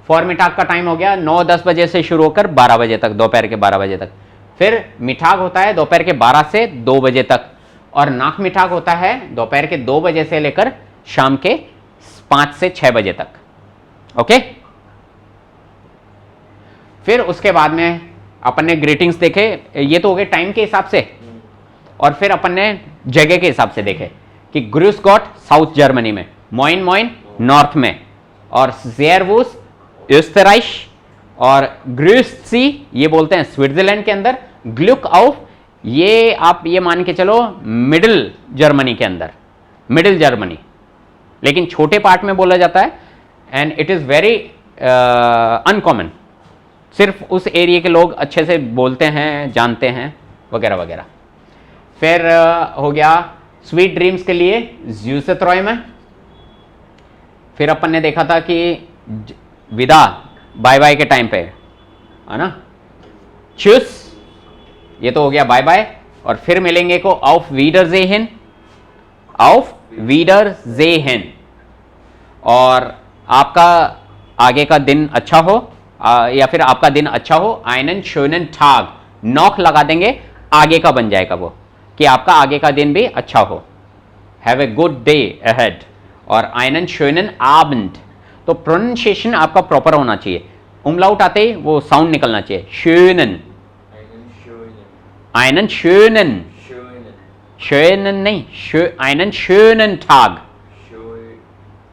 फॉर्मिटाग का टाइम हो गया 9-10 बजे से शुरू होकर 12 बजे तक, दोपहर के 12 बजे तक। फिर मिठाग होता है दोपहर के 12 से 2 बजे तक, और नाक मिठाग होता है दोपहर के 2 बजे से लेकर शाम के 5 से 6 बजे तक, ओके। फिर उसके बाद में अपन ने ग्रीटिंग्स देखे, ये तो हो गए टाइम के हिसाब से, और फिर अपन ने जगह के हिसाब से देखे कि ग्रूस गॉट साउथ जर्मनी में, मोइन मोइन नॉर्थ में, और ज़ेरवूस ओस्टराइश, और ग्रूससी ये बोलते हैं स्विट्जरलैंड के अंदर, ग्लुक आउफ ये आप ये मान के चलो मिडिल जर्मनी के अंदर, मिडिल जर्मनी, लेकिन छोटे पार्ट में बोला जाता है and it is very uncommon, सिर्फ उस एरिया के लोग अच्छे से बोलते हैं, जानते हैं, वगैरह वगैरह। फिर हो गया स्वीट ड्रीम्स के लिए ज़्यूसेथ्रॉयम। फिर अपन ने देखा था कि विदा, बाय बाय के टाइम पे, है ना, चुस, ये तो हो गया बाय बाय। और फिर मिलेंगे को ऑफ वीडरजेहेन, ऑफ वीडरजेहेन। और आपका आगे का दिन अच्छा हो, या फिर आपका दिन अच्छा हो, आइनन शोनन ठाग, नॉक लगा देंगे, आगे का बन जाएगा वो, कि आपका आगे का दिन भी अच्छा हो, have a good day ahead. और आइनन शोनन आबंड, तो प्रोनाउंसिएशन आपका प्रॉपर होना चाहिए, उमलाउट आते ही वो साउंड निकलना चाहिए, शोनन, आइनन शोनन, शोनन नहीं, आइनन शोनन ठाग,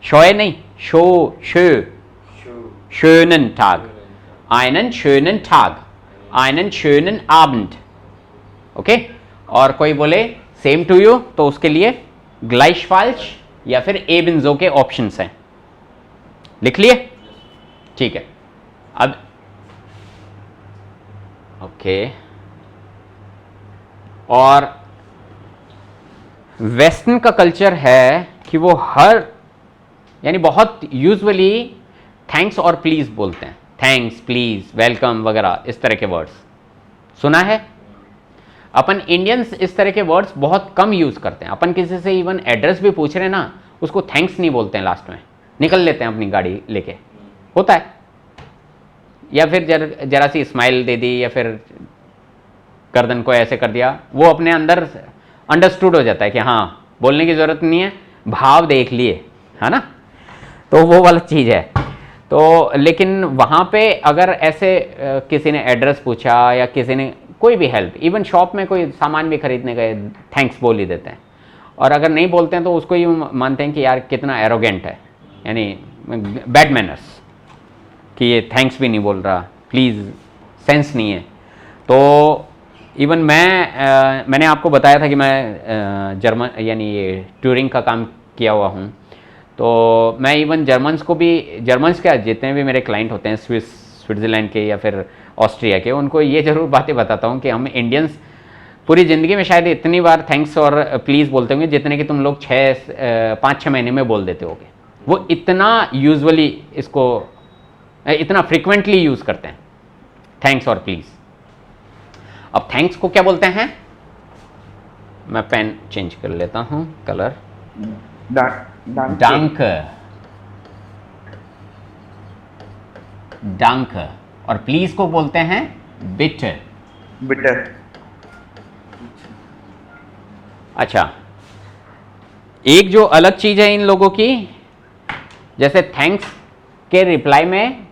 शोए नहीं, शो शो, शोनन ठाग, आइनन शोनन ठाग, आइनन शोनन आबंड। ओके। और कोई बोले सेम टू यू, तो उसके लिए ग्लाइशफाल्च या फिर एबिन्जो के ऑप्शंस हैं, लिख लिए, ठीक है। अब ओके, और वेस्टर्न का कल्चर है कि वो हर, यानी बहुत यूजुअली थैंक्स और प्लीज बोलते हैं, थैंक्स, प्लीज, वेलकम वगैरह इस तरह के वर्ड्स सुना है। अपन इंडियंस इस तरह के वर्ड्स बहुत कम यूज करते हैं। अपन किसी से इवन एड्रेस भी पूछ रहे हैं ना, उसको थैंक्स नहीं बोलते हैं, लास्ट में निकल लेते हैं अपनी गाड़ी लेके, होता है। या फिर जरा सी स्माइल दे दी, या फिर गर्दन को ऐसे कर दिया, वो अपने अंदर अंडरस्टूड हो जाता है कि हाँ, बोलने की जरूरत नहीं है, भाव देख लिए, है ना। तो वो वाला चीज़ है। तो लेकिन वहाँ पे अगर ऐसे किसी ने एड्रेस पूछा, या किसी ने कोई भी हेल्प, इवन शॉप में कोई सामान भी खरीदने गए, थैंक्स बोल ही देते हैं। और अगर नहीं बोलते हैं तो उसको यूँ मानते हैं कि यार कितना एरोगेंट है, यानी बैड मैनर्स, कि ये थैंक्स भी नहीं बोल रहा, प्लीज़, सेंस नहीं है। तो इवन मैंने आपको बताया था कि मैं जर्मन, यानी ये टूरिंग का काम किया हुआ हूँ। तो मैं इवन जर्मन्स को भी, जर्मन्स क्या, जितने भी मेरे क्लाइंट होते हैं स्विट्ज़रलैंड के या फिर ऑस्ट्रिया के, उनको ये ज़रूर बातें बताता हूँ कि हम इंडियंस पूरी ज़िंदगी में शायद इतनी बार थैंक्स और प्लीज़ बोलते होंगे जितने कि तुम लोग 5-6 महीने में बोल देते होगे। वो इतना यूजुअली इसको, इतना फ्रिक्वेंटली यूज़ करते हैं, थैंक्स और प्लीज़। अब थैंक्स को क्या बोलते हैं, मैं पेन चेंज कर लेता हूँ कलर, डांक, डांक। और प्लीज को बोलते हैं बिटर,
बिटर।
अच्छा, एक जो अलग चीज है इन लोगों की, जैसे थैंक्स के रिप्लाई में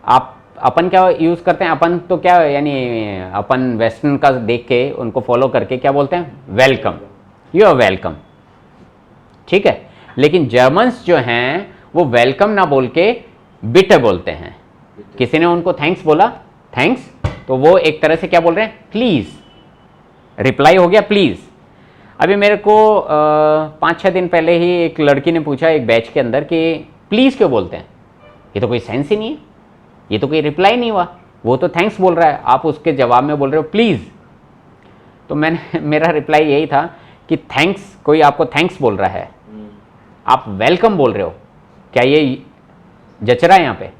अपन क्या यूज करते हैं, अपन तो क्या, यानी अपन वेस्टर्न का देख के उनको फॉलो करके क्या बोलते हैं, वेलकम, यू आर वेलकम, ठीक है। लेकिन जर्मन्स जो हैं वो वेलकम ना बोल के बिटर बोलते हैं। किसी ने उनको थैंक्स बोला, थैंक्स, तो वो एक तरह से क्या बोल रहे हैं, प्लीज, रिप्लाई हो गया प्लीज। अभी मेरे को 5-6 दिन पहले ही एक लड़की ने पूछा एक बैच के अंदर कि प्लीज क्यों बोलते हैं, ये तो कोई सेंस ही नहीं है, ये तो कोई रिप्लाई नहीं हुआ, वो तो थैंक्स बोल रहा है, आप उसके जवाब में बोल रहे हो प्लीज। तो मेरा रिप्लाई यही था कि थैंक्स, कोई आपको थैंक्स बोल रहा है, आप वेलकम बोल रहे हो, क्या ये जच रहा है यहाँ पे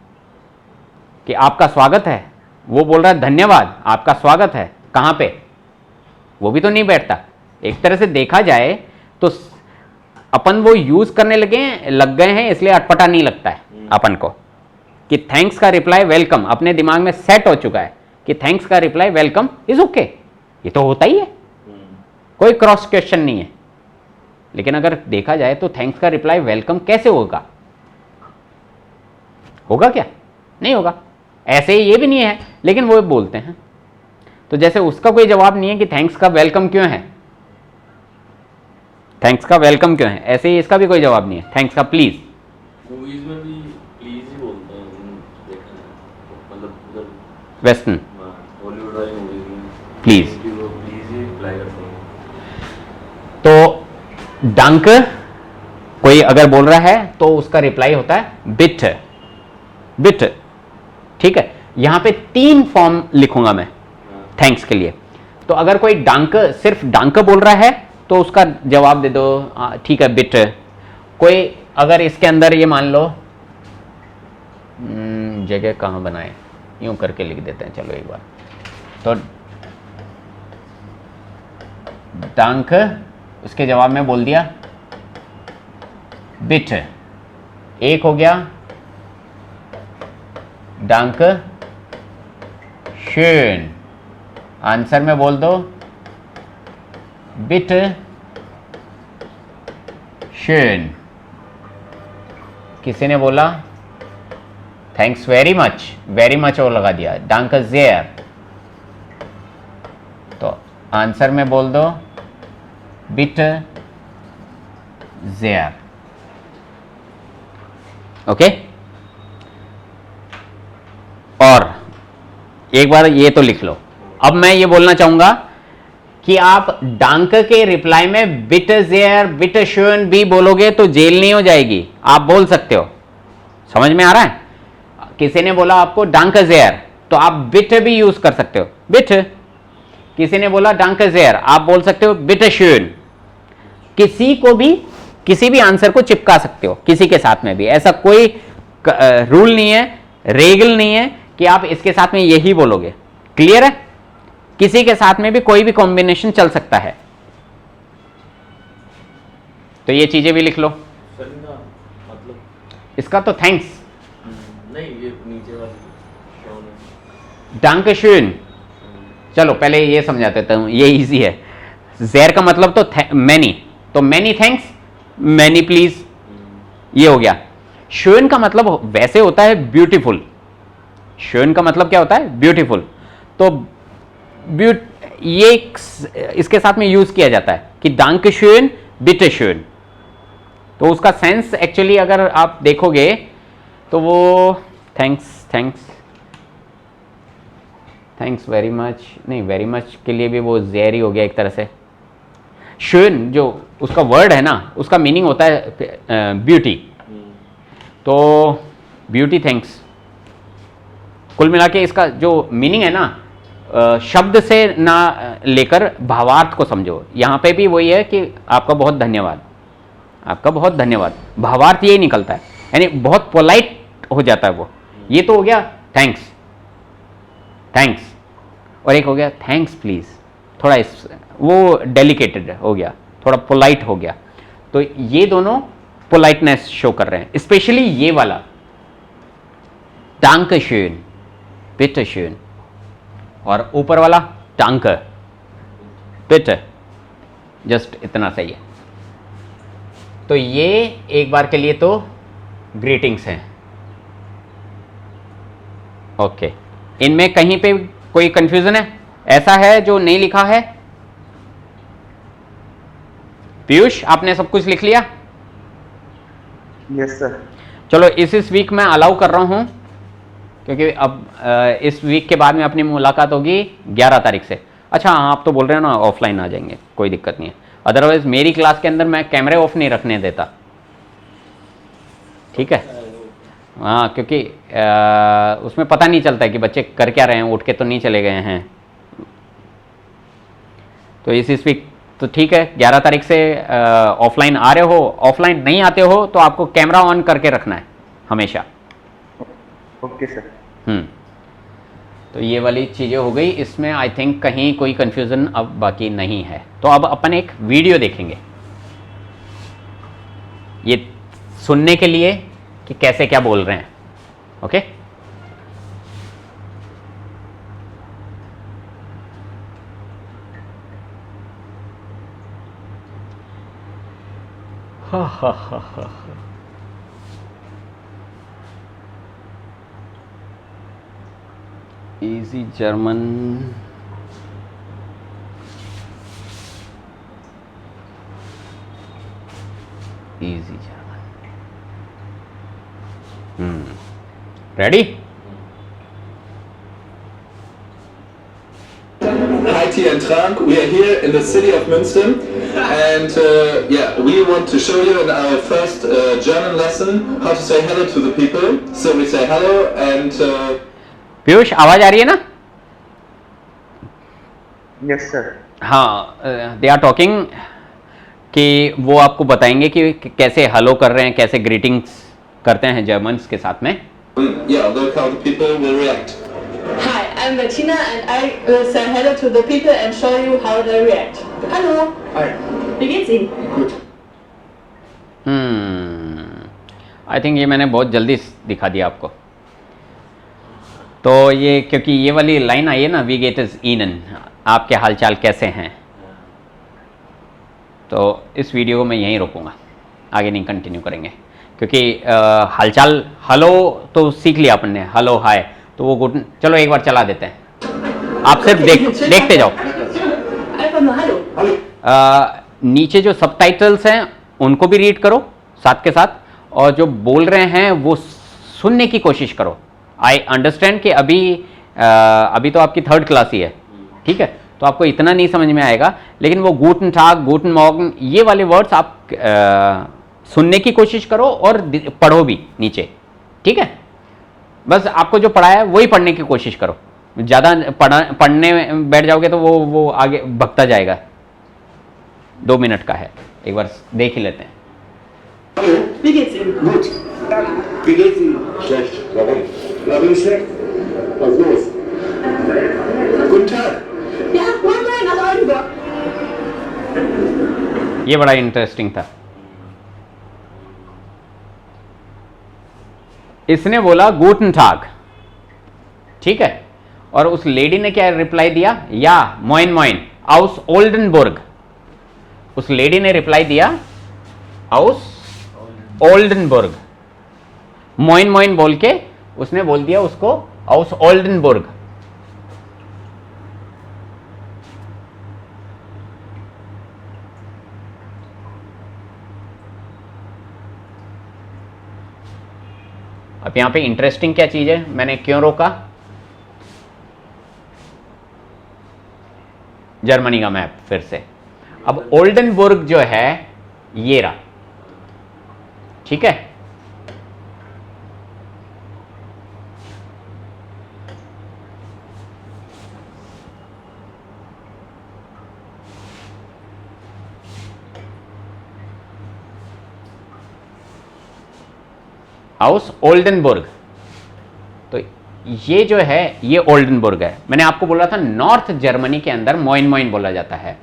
कि आपका स्वागत है? वो बोल रहा है धन्यवाद, आपका स्वागत है, कहाँ पे? वो भी तो नहीं बैठता। एक तरह से देखा जाए तो अपन वो यूज करने लग गए हैं, इसलिए अटपटा नहीं लगता है अपन को कि थैंक्स का रिप्लाई वेलकम, अपने दिमाग में सेट हो चुका है कि थैंक्स का रिप्लाई वेलकम इज ओके, ये तो होता ही है, कोई क्रॉस क्वेश्चन नहीं है। लेकिन अगर देखा जाए तो थैंक्स का रिप्लाई वेलकम कैसे होगा? होगा क्या? नहीं होगा। ऐसे ही ये भी नहीं है, लेकिन वो बोलते हैं। तो जैसे उसका कोई जवाब नहीं है कि थैंक्स का वेलकम क्यों है, थैंक्स का वेलकम क्यों है, ऐसे ही इसका भी कोई जवाब नहीं है, थैंक्स का प्लीज।
मूवीज में भी प्लीज ही बोलते हैं, देखा है, मतलब उधर
वेस्टर्न
हॉलीवुड वाली मूवीज में
प्लीज,
वो प्लीज ही रिप्लाई करते हैं।
तो डंक कोई अगर बोल रहा है तो उसका रिप्लाई होता है बिट। बिट, ठीक है। यहां पे 3 फॉर्म लिखूंगा मैं थैंक्स के लिए। तो अगर कोई डांके, सिर्फ डांके बोल रहा है तो उसका जवाब दे दो ठीक है बिट। कोई अगर इसके अंदर ये मान लो जगह कहाँ बनाए, यूं करके लिख देते हैं, चलो एक बार। तो डांक, उसके जवाब में बोल दिया बिट, एक हो गया डांक शेन, आंसर में बोल दो बिट शेन। किसी ने बोला थैंक्स वेरी मच और लगा दिया, डांक ज़ेयर, तो आंसर में बोल दो बिट ज़ेयर। ओके, और एक बार ये तो लिख लो। अब मैं ये बोलना चाहूंगा कि आप डांक के रिप्लाई में बिट ज़ेयर बिट शोन भी बोलोगे तो जेल नहीं हो जाएगी, आप बोल सकते हो। समझ में आ रहा है? किसी ने बोला आपको डांक ज़ेयर तो आप बिट भी यूज कर सकते हो, बिट। किसी ने बोला डांक ज़ेयर, आप बोल सकते हो बिट शोन। किसी को भी किसी भी आंसर को चिपका सकते हो किसी के साथ में भी, ऐसा कोई रूल नहीं है, रेगल नहीं है कि आप इसके साथ में यही बोलोगे। क्लियर है? किसी के साथ में भी कोई भी कॉम्बिनेशन चल सकता है। तो ये चीजें भी लिख लो।
सर इनका मतलब
इसका तो थैंक्स,
नहीं, ये नीचे वाली शॉन है।
डांक शून। चलो पहले ये समझा देता हूं, ये इजी है। ज़ेर का मतलब तो मैनी, तो मैनी थैंक्स, मैनी प्लीज, ये हो गया। शोन का मतलब वैसे होता है ब्यूटीफुल। शोन का मतलब क्या होता है? ब्यूटीफुल। तो ये इसके साथ में यूज किया जाता है कि डांक शोन बिट शोन। तो उसका सेंस एक्चुअली अगर आप देखोगे तो वो थैंक्स वेरी मच नहीं, वेरी मच के लिए भी वो ज़ेर ही हो गया एक तरह से। शोन जो उसका वर्ड है ना, उसका मीनिंग होता है ब्यूटी। तो ब्यूटी थैंक्स, कुल मिला के इसका जो मीनिंग है ना, शब्द से ना लेकर भावार्थ को समझो। यहां पे भी वही है कि आपका बहुत धन्यवाद, आपका बहुत धन्यवाद, भावार्थ यही निकलता है, यानी बहुत पोलाइट हो जाता है वो। ये तो हो गया थैंक्स, और एक हो गया थैंक्स प्लीज, थोड़ा वो डेलिकेटेड हो गया, थोड़ा पोलाइट हो गया। तो ये दोनों पोलाइटनेस शो कर रहे हैं, स्पेशली ये वाला डांक शोन बिट शोन, और ऊपर वाला डांक बिट, जस्ट इतना सही है। तो ये एक बार के लिए तो ग्रीटिंग्स हैं। ओके, इनमें कहीं पे कोई कंफ्यूजन है? ऐसा है जो नहीं लिखा है? पीयूष, आपने सब कुछ लिख लिया?
Yes sir.
चलो इस वीक मैं अलाउ कर रहा हूं, क्योंकि अब इस वीक के बाद में अपनी मुलाकात होगी 11 तारीख से। अच्छा हाँ, आप तो बोल रहे हो ना ऑफलाइन आ जाएंगे, कोई दिक्कत नहीं है। अदरवाइज मेरी क्लास के अंदर मैं कैमरे ऑफ नहीं रखने देता, ठीक है? हाँ, क्योंकि उसमें पता नहीं चलता है कि बच्चे कर क्या रहे हैं, उठ के तो नहीं चले गए हैं। तो इस वीक तो ठीक है, 11 तारीख से ऑफलाइन आ रहे हो, ऑफलाइन नहीं आते हो तो आपको कैमरा ऑन करके रखना है हमेशा।
Okay sir.
तो ये वाली चीज़ें हो गई। इसमें आई थिंक कहीं कोई कंफ्यूजन अब बाकी नहीं है। तो अब अपन एक वीडियो देखेंगे ये सुनने के लिए कि कैसे क्या बोल रहे हैं। Okay, easy German, easy German.
Ready? Hi, Tian. and Trank. We are here in the city of Münster, and yeah, we want to show you in our first German lesson how to say hello to the people. So we say hello, and
Piyush आवाज आ रही है ना?
Yes sir.
हाँ, they are talking कि वो आपको बताएंगे कि कैसे हेलो कर रहे हैं, कैसे ग्रीटिंग्स करते हैं जर्मन्स के साथ में।
yeah, look how the people will react.
Hi, I'm Bettina and I will say hello to the people and show you how they react. Hallo.
Hi.
Wie geht's Ihnen?
Gut.
I think ये मैंने बहुत जल्दी दिखा दिया आपको। तो ये क्योंकि ये वाली लाइन आई है ना, वी गेट इज ईनन, आपके हालचाल कैसे हैं, तो इस वीडियो को मैं यहीं रोकूंगा, आगे नहीं कंटिन्यू करेंगे, क्योंकि हालचाल हेलो तो सीख लिया अपन ने, हेलो हाय, तो वो गुड, चलो एक बार चला देते हैं, आप सिर्फ देखते जाओ।
Einfach nur Hallo.
नीचे जो सबटाइटल्स हैं उनको भी रीड करो साथ के साथ, और जो बोल रहे हैं वो सुनने की कोशिश करो। आई अंडरस्टैंड कि अभी तो आपकी थर्ड क्लास ही है, ठीक है, तो आपको इतना नहीं समझ में आएगा, लेकिन वो गूटन टाग, गूटन मॉर्गन, ये वाले वर्ड्स आप सुनने की कोशिश करो और पढ़ो भी नीचे, ठीक है। बस आपको जो पढ़ा है वही पढ़ने की कोशिश करो, ज़्यादा पढ़ने बैठ जाओगे तो वो आगे भगता जाएगा। 2 मिनट का है, एक बार देख ही लेते हैं।
Wie geht's Ihnen?
Gut. Wie geht's Ihnen? Schlecht. Warum? Warum schlecht? Was ist los? Guten Tag.
Ja, moin moin aus Oldenburg.
ये बड़ा इंटरेस्टिंग था। इसने बोला गूटन टाग, ठीक है, और उस लेडी ने क्या रिप्लाई दिया, या मोइन मोइन आउस ओल्डनबुर्ग। उस लेडी ने रिप्लाई दिया आउस ओल्डनबुर्ग, मोइन मोइन बोल के उसने बोल दिया उसको आउस ओल्डनबुर्ग। अब यहां पे इंटरेस्टिंग क्या चीज है, मैंने क्यों रोका, जर्मनी का मैप फिर से। अब ओल्डनबुर्ग जो है ये रहा, ठीक है, हाउस ओल्डनबुर्ग। तो ये जो है ये ओल्डनबुर्ग है। मैंने आपको बोला था नॉर्थ जर्मनी के अंदर मोइन मोइन बोला जाता है,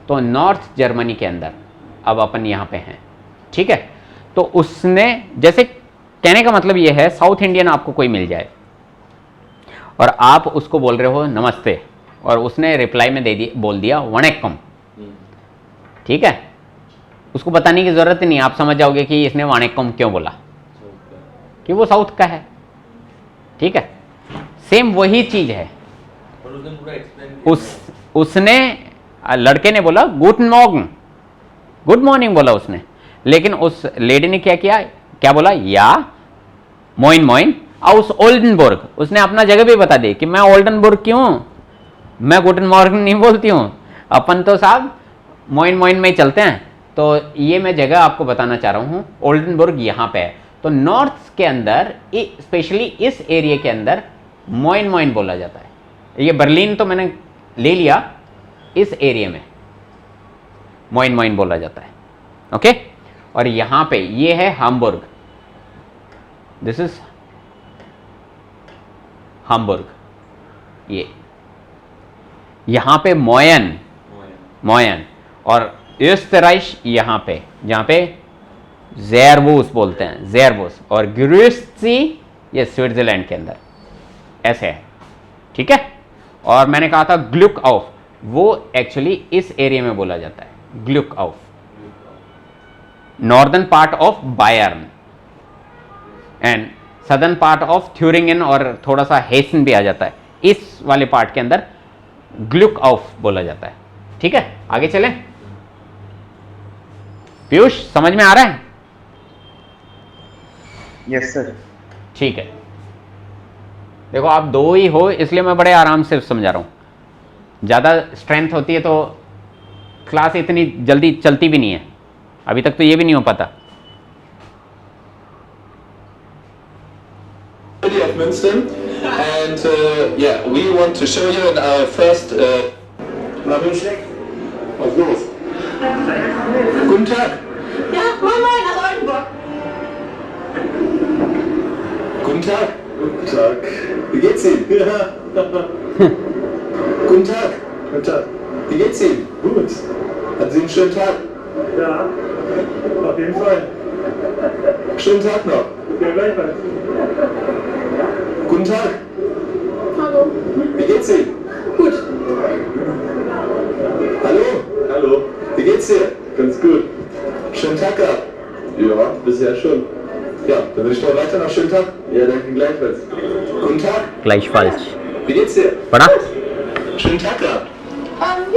तो नॉर्थ जर्मनी के अंदर अब अपन यहां पे हैं, ठीक है। तो उसने, जैसे कहने का मतलब ये है, साउथ इंडियन आपको कोई मिल जाए और आप उसको बोल रहे हो नमस्ते, और उसने रिप्लाई में बोल दिया वणक्कम, ठीक है, उसको बताने की जरूरत नहीं, आप समझ जाओगे कि इसने वणक्कम क्यों बोला, कि वो साउथ का है, ठीक है। सेम वही चीज है,
और उसने पूरा एक्सप्लेन किया।
उसने लड़के ने बोला गुड मॉर्निंग, गुड मॉर्निंग बोला उसने, लेकिन उस लेडी ने क्या किया, क्या बोला, या मोइन मोइन आउस ओल्डनबुर्ग। उसने अपना जगह भी बता दी कि मैं ओल्डनबुर्ग क्यों, मैं गुड मॉर्निंग नहीं बोलती हूँ, अपन तो साहब मोइन मोइन में ही चलते हैं। तो ये मैं जगह आपको बताना चाह रहा हूँ, ओल्डनबुर्ग यहाँ पे है। तो नॉर्थ के अंदर, स्पेशली इस एरिया के अंदर मोइन मोइन बोला जाता है। ये बर्लिन तो मैंने ले लिया, इस एरिया में मोइन मोइन बोला जाता है, ओके। और यहां पे ये है हाम्बुर्ग, दिस इज हाम्बुर्ग, ये यहां पे मोयन, मोयन, और österreich यहां पे, जहां पे ज़ेरवूस बोलते हैं, ज़ेरवूस, और ग्रूस्सी ये स्विट्जरलैंड के अंदर, ऐसे है, ठीक है। और मैंने कहा था ग्लुक ऑफ, वो एक्चुअली इस एरिया में बोला जाता है, ग्लुक ऑफ, northern part of Bayern and southern part of Thuringen, और थोड़ा सा हेसन भी आ जाता है, इस वाले पार्ट के अंदर ग्लुक ऑफ बोला जाता है, ठीक है। आगे चलें, पीयूष समझ में आ रहा है?
Yes sir.
ठीक है, देखो आप दो ही हो इसलिए मैं बड़े आराम से समझा रहा हूं। ज़्यादा स्ट्रेंथ होती है तो क्लास इतनी जल्दी चलती भी नहीं है। अभी तक तो ये भी नहीं हो पाता।
City of Münster, and yeah, we want to show you in our first.
War mir schlecht. Was ist los?
Guten Tag.
Ja, moin moin, nach Oldenburg.
Guten Tag.
Guten Tag.
Wie geht's Ihnen?
Ja.
Guten Tag.
Guten Tag.
Wie geht's Ihnen?
Gut.
Hatten Sie einen schönen Tag?
Ja. Auf jeden Fall.
Schönen Tag noch.
Ja, gleichfalls.
Guten Tag.
Hallo.
Wie geht's Ihnen?
Gut.
Hallo.
Hallo.
Wie geht's dir?
Ganz gut.
Schönen Tag gehabt.
Ja, bisher schon.
Ja, dann wünsche ich dir weiter noch schönen Tag.
Ja, danke gleichfalls.
Guten Tag.
Gleich falsch।
Wie geht's dir?
पढ़ा?
Schönen Tag gehabt.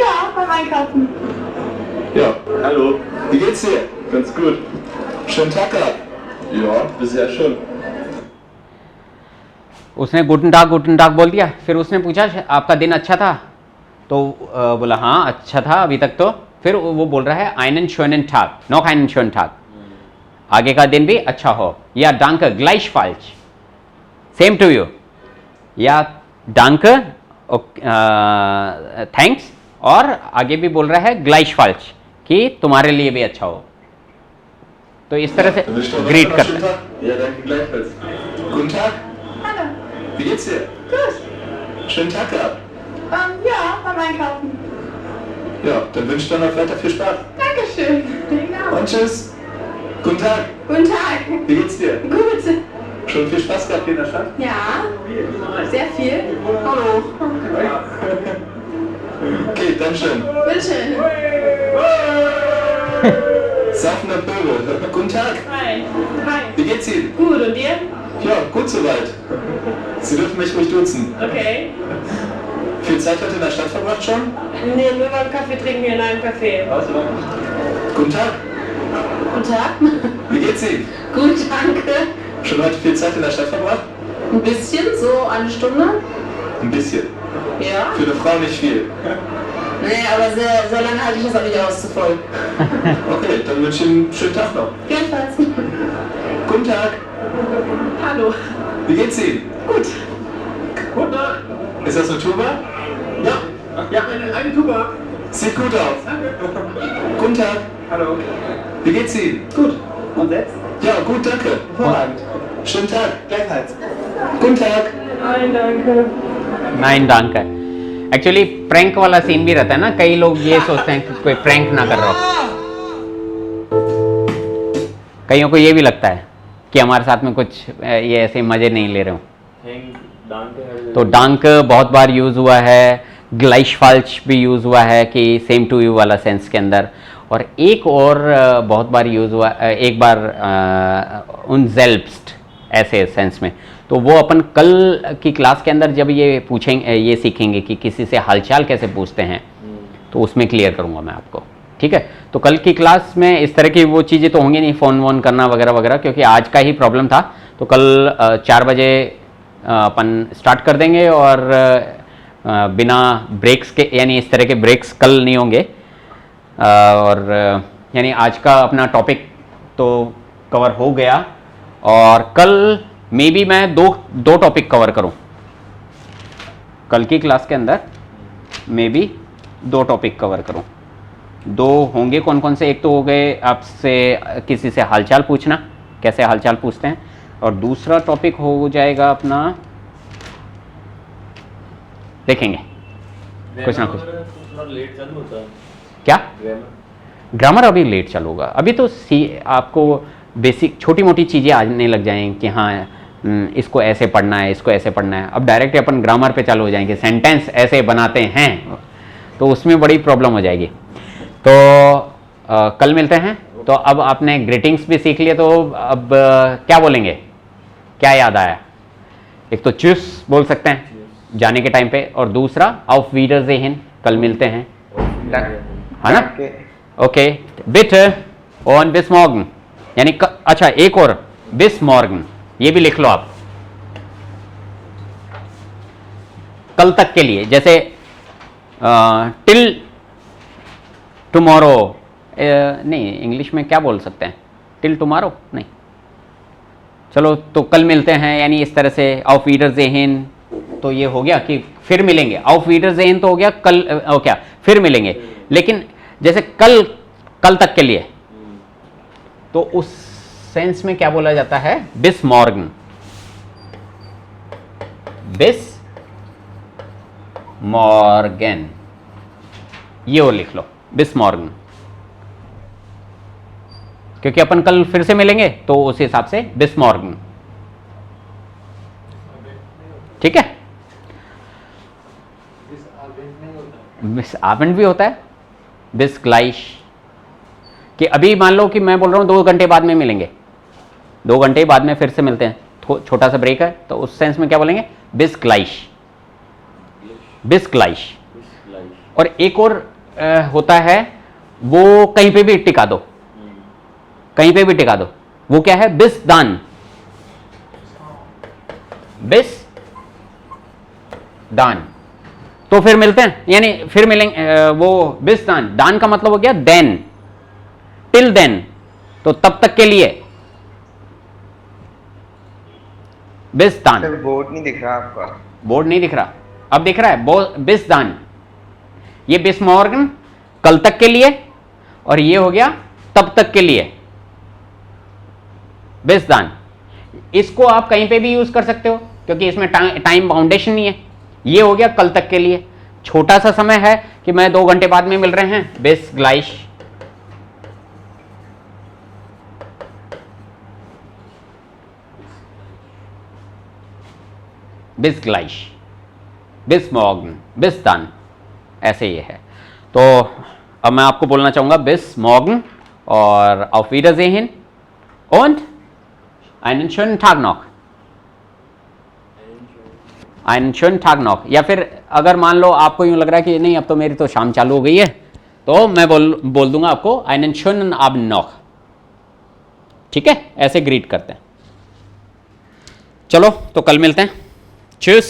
Ja, beim Einkaufen.
Ja.
Hallo.
Wie geht's dir?
Ganz gut.
Schönen Tag gehabt.
Ja, bisher schon.
उसने गुटन टाक बोल दिया। फिर उसने पूछा आपका दिन अच्छा था? तो बोला हाँ अच्छा था अभी तक तो। फिर वो बोल रहा है einen schönen Tag, noch einen schönen Tag, आगे का दिन भी अच्छा हो। या danke gleichfalls, same to you, या danke थैंक्स, और आगे भी बोल रहा है gleichfalls कि तुम्हारे लिए भी अच्छा हो। तो इस तरह से
Dann wünsche ich dir
greet
weiter noch
करता
schönen
है।
Tag.
Ja, danke gleichfalls.
Guten Tag.
Hallo.
Wie geht's dir?
Gut.
Schönen Tag gehabt.
Ja, beim Einkaufen.
Ja, dann wünsche ich dir noch weiter viel Spaß.
Dankeschön. Genau.
Und tschüss. Guten Tag.
Guten Tag.
Wie geht's dir?
Gut.
Schon viel Spaß gehabt hier in der Stadt?
Ja, sehr viel. Hallo.
Okay, dann schön.
Bitteschön.
Saufender Pöbel. Guten Tag.
Hi. Hi.
Wie geht's Ihnen?
Gut, und dir?
Ja, gut soweit. Sie dürfen mich ruhig duzen.
Okay.
Viel Zeit heute in der Stadt verbracht schon?
Nee, nur beim Kaffee trinken hier in einem Café.
Guten Tag.
Guten Tag.
Wie geht's Ihnen?
Gut, danke.
Schon heute viel Zeit in der Stadt verbracht?
Ein bisschen, so eine Stunde.
Ein bisschen.
Ja.
Für eine Frau nicht viel.
Nee, aber so lange halte ich das auch nicht aus, zu voll.
Okay, dann wünsche ich Ihnen einen schönen Tag noch.
Jedenfalls.
Guten Tag.
Hallo.
Wie geht's Ihnen?
Gut.
Guten Tag. Ist das eine Tuba?
Ja, ja, eine Tuba.
Sieht gut aus. Guten Tag.
Hallo.
Wie geht's Ihnen?
Gut. Und selbst?
Ja, gut, danke.
Hervorragend.
Schönen Tag.
Gleichfalls.
Guten Tag.
Nein, danke.
नाइन डांक है। Actually prank वाला scene भी रहता है ना, कई लोग ये सोचते हैं कि कोई प्रैंक ना कर रहा हो। कईयों को ये भी लगता है कि हमारे साथ में कुछ ये ऐसे मजे नहीं ले रहे हो। तो डांक बहुत बार यूज़ हुआ है, ग्लाइशफाल्च भी यूज़ हुआ है कि सेम टू यू वाला सेंस के अंदर, और एक और बहुत बार यूज़ हुआ, एक बार उन जेल्ब्स्ट ऐसे सेंस में। तो वो अपन कल की क्लास के अंदर जब ये पूछेंगे, ये सीखेंगे कि किसी से हालचाल कैसे पूछते हैं, तो उसमें क्लियर करूँगा मैं आपको। ठीक है, तो कल की क्लास में इस तरह की वो चीज़ें तो होंगी नहीं, फ़ोन वोन करना वगैरह वगैरह, क्योंकि आज का ही प्रॉब्लम था। तो कल 4 बजे अपन स्टार्ट कर देंगे, और बिना ब्रेक्स के, यानी इस तरह के ब्रेक्स कल नहीं होंगे। और यानी आज का अपना टॉपिक तो कवर हो गया, और कल मे बी मैं दो टॉपिक कवर करूं। कल की क्लास के अंदर मे बी 2 टॉपिक कवर करूं। 2 होंगे कौन कौन से? एक तो हो गए आपसे किसी से हालचाल पूछना, कैसे हालचाल पूछते हैं, और दूसरा टॉपिक हो जाएगा अपना, देखेंगे कुछ ना कुछ।
लेट चालू होता है
क्या
ग्रामर?
ग्रामर अभी लेट चालू होगा। अभी तो आपको बेसिक छोटी मोटी चीज़ें आने लग जाएंगी कि हाँ इसको ऐसे पढ़ना है, इसको ऐसे पढ़ना है। अब डायरेक्ट अपन ग्रामर पे चालू हो जाएंगे, सेंटेंस ऐसे बनाते हैं, तो उसमें बड़ी प्रॉब्लम हो जाएगी। तो कल मिलते हैं। तो अब आपने ग्रीटिंग्स भी सीख लिए, तो अब क्या बोलेंगे, क्या याद आया? एक तो चूस बोल सकते हैं जाने के टाइम पे, और दूसरा auf Wiedersehen, कल मिलते हैं, है ना? Okay, bitte und bis morgen, यानी अच्छा एक और bis morgen, ये भी लिख लो आप कल तक के लिए। जैसे टिल टुमारो, नहीं इंग्लिश में क्या बोल सकते हैं, टिल टुमारो नहीं, चलो तो कल मिलते हैं, यानी इस तरह से auf Wiedersehen, तो ये हो गया कि फिर मिलेंगे, auf Wiedersehen तो हो गया कल, क्या फिर मिलेंगे, लेकिन जैसे कल तक के लिए, तो उस सेंस में क्या बोला जाता है, bis morgen, bis morgen, ये और लिख लो bis morgen, क्योंकि अपन कल फिर से मिलेंगे तो उस हिसाब से bis morgen, ठीक है। bis abend भी होता है, bis gleich, कि अभी मान लो कि मैं बोल रहा हूं 2 घंटे बाद में मिलेंगे, 2 घंटे बाद में फिर से मिलते हैं, छोटा सा ब्रेक है, तो उस सेंस में क्या बोलेंगे, bis gleich, bis gleich। और एक और होता है, वो कहीं पे भी टिका दो, कहीं पे भी टिका दो, वो क्या है, bis dann, bis dann, तो फिर मिलते हैं, यानी फिर मिलेंगे, वो bis dann, dann का मतलब हो गया then, till then, तो तब तक के लिए bis dann।
सर बोर्ड नहीं दिख रहा आपका?
बोर्ड नहीं दिख रहा, अब दिख रहा है, bis dann, ये bis morgen कल तक के लिए, और ये हो गया तब तक के लिए, bis dann। इसको आप कहीं पे भी यूज कर सकते हो, क्योंकि इसमें टाइम बाउंडेशन नहीं है, ये हो गया कल तक के लिए, छोटा सा समय है कि मैं 2 घंटे बाद में मिल रहे हैं, bis gleich, bis gleich, bis morgen, bis dann, ऐसे ये है। तो अब मैं आपको बोलना चाहूंगा bis morgen और auf Wiedersehen und einen schönen Tag noch, einen schönen Tag noch। या फिर अगर मान लो आपको यूं लग रहा है कि नहीं अब तो मेरी तो शाम चालू हो गई है, तो मैं बोल दूंगा आपको einen schönen Abend noch, ठीक है, ऐसे ग्रीट करते हैं। चलो तो कल मिलते हैं, tschüss।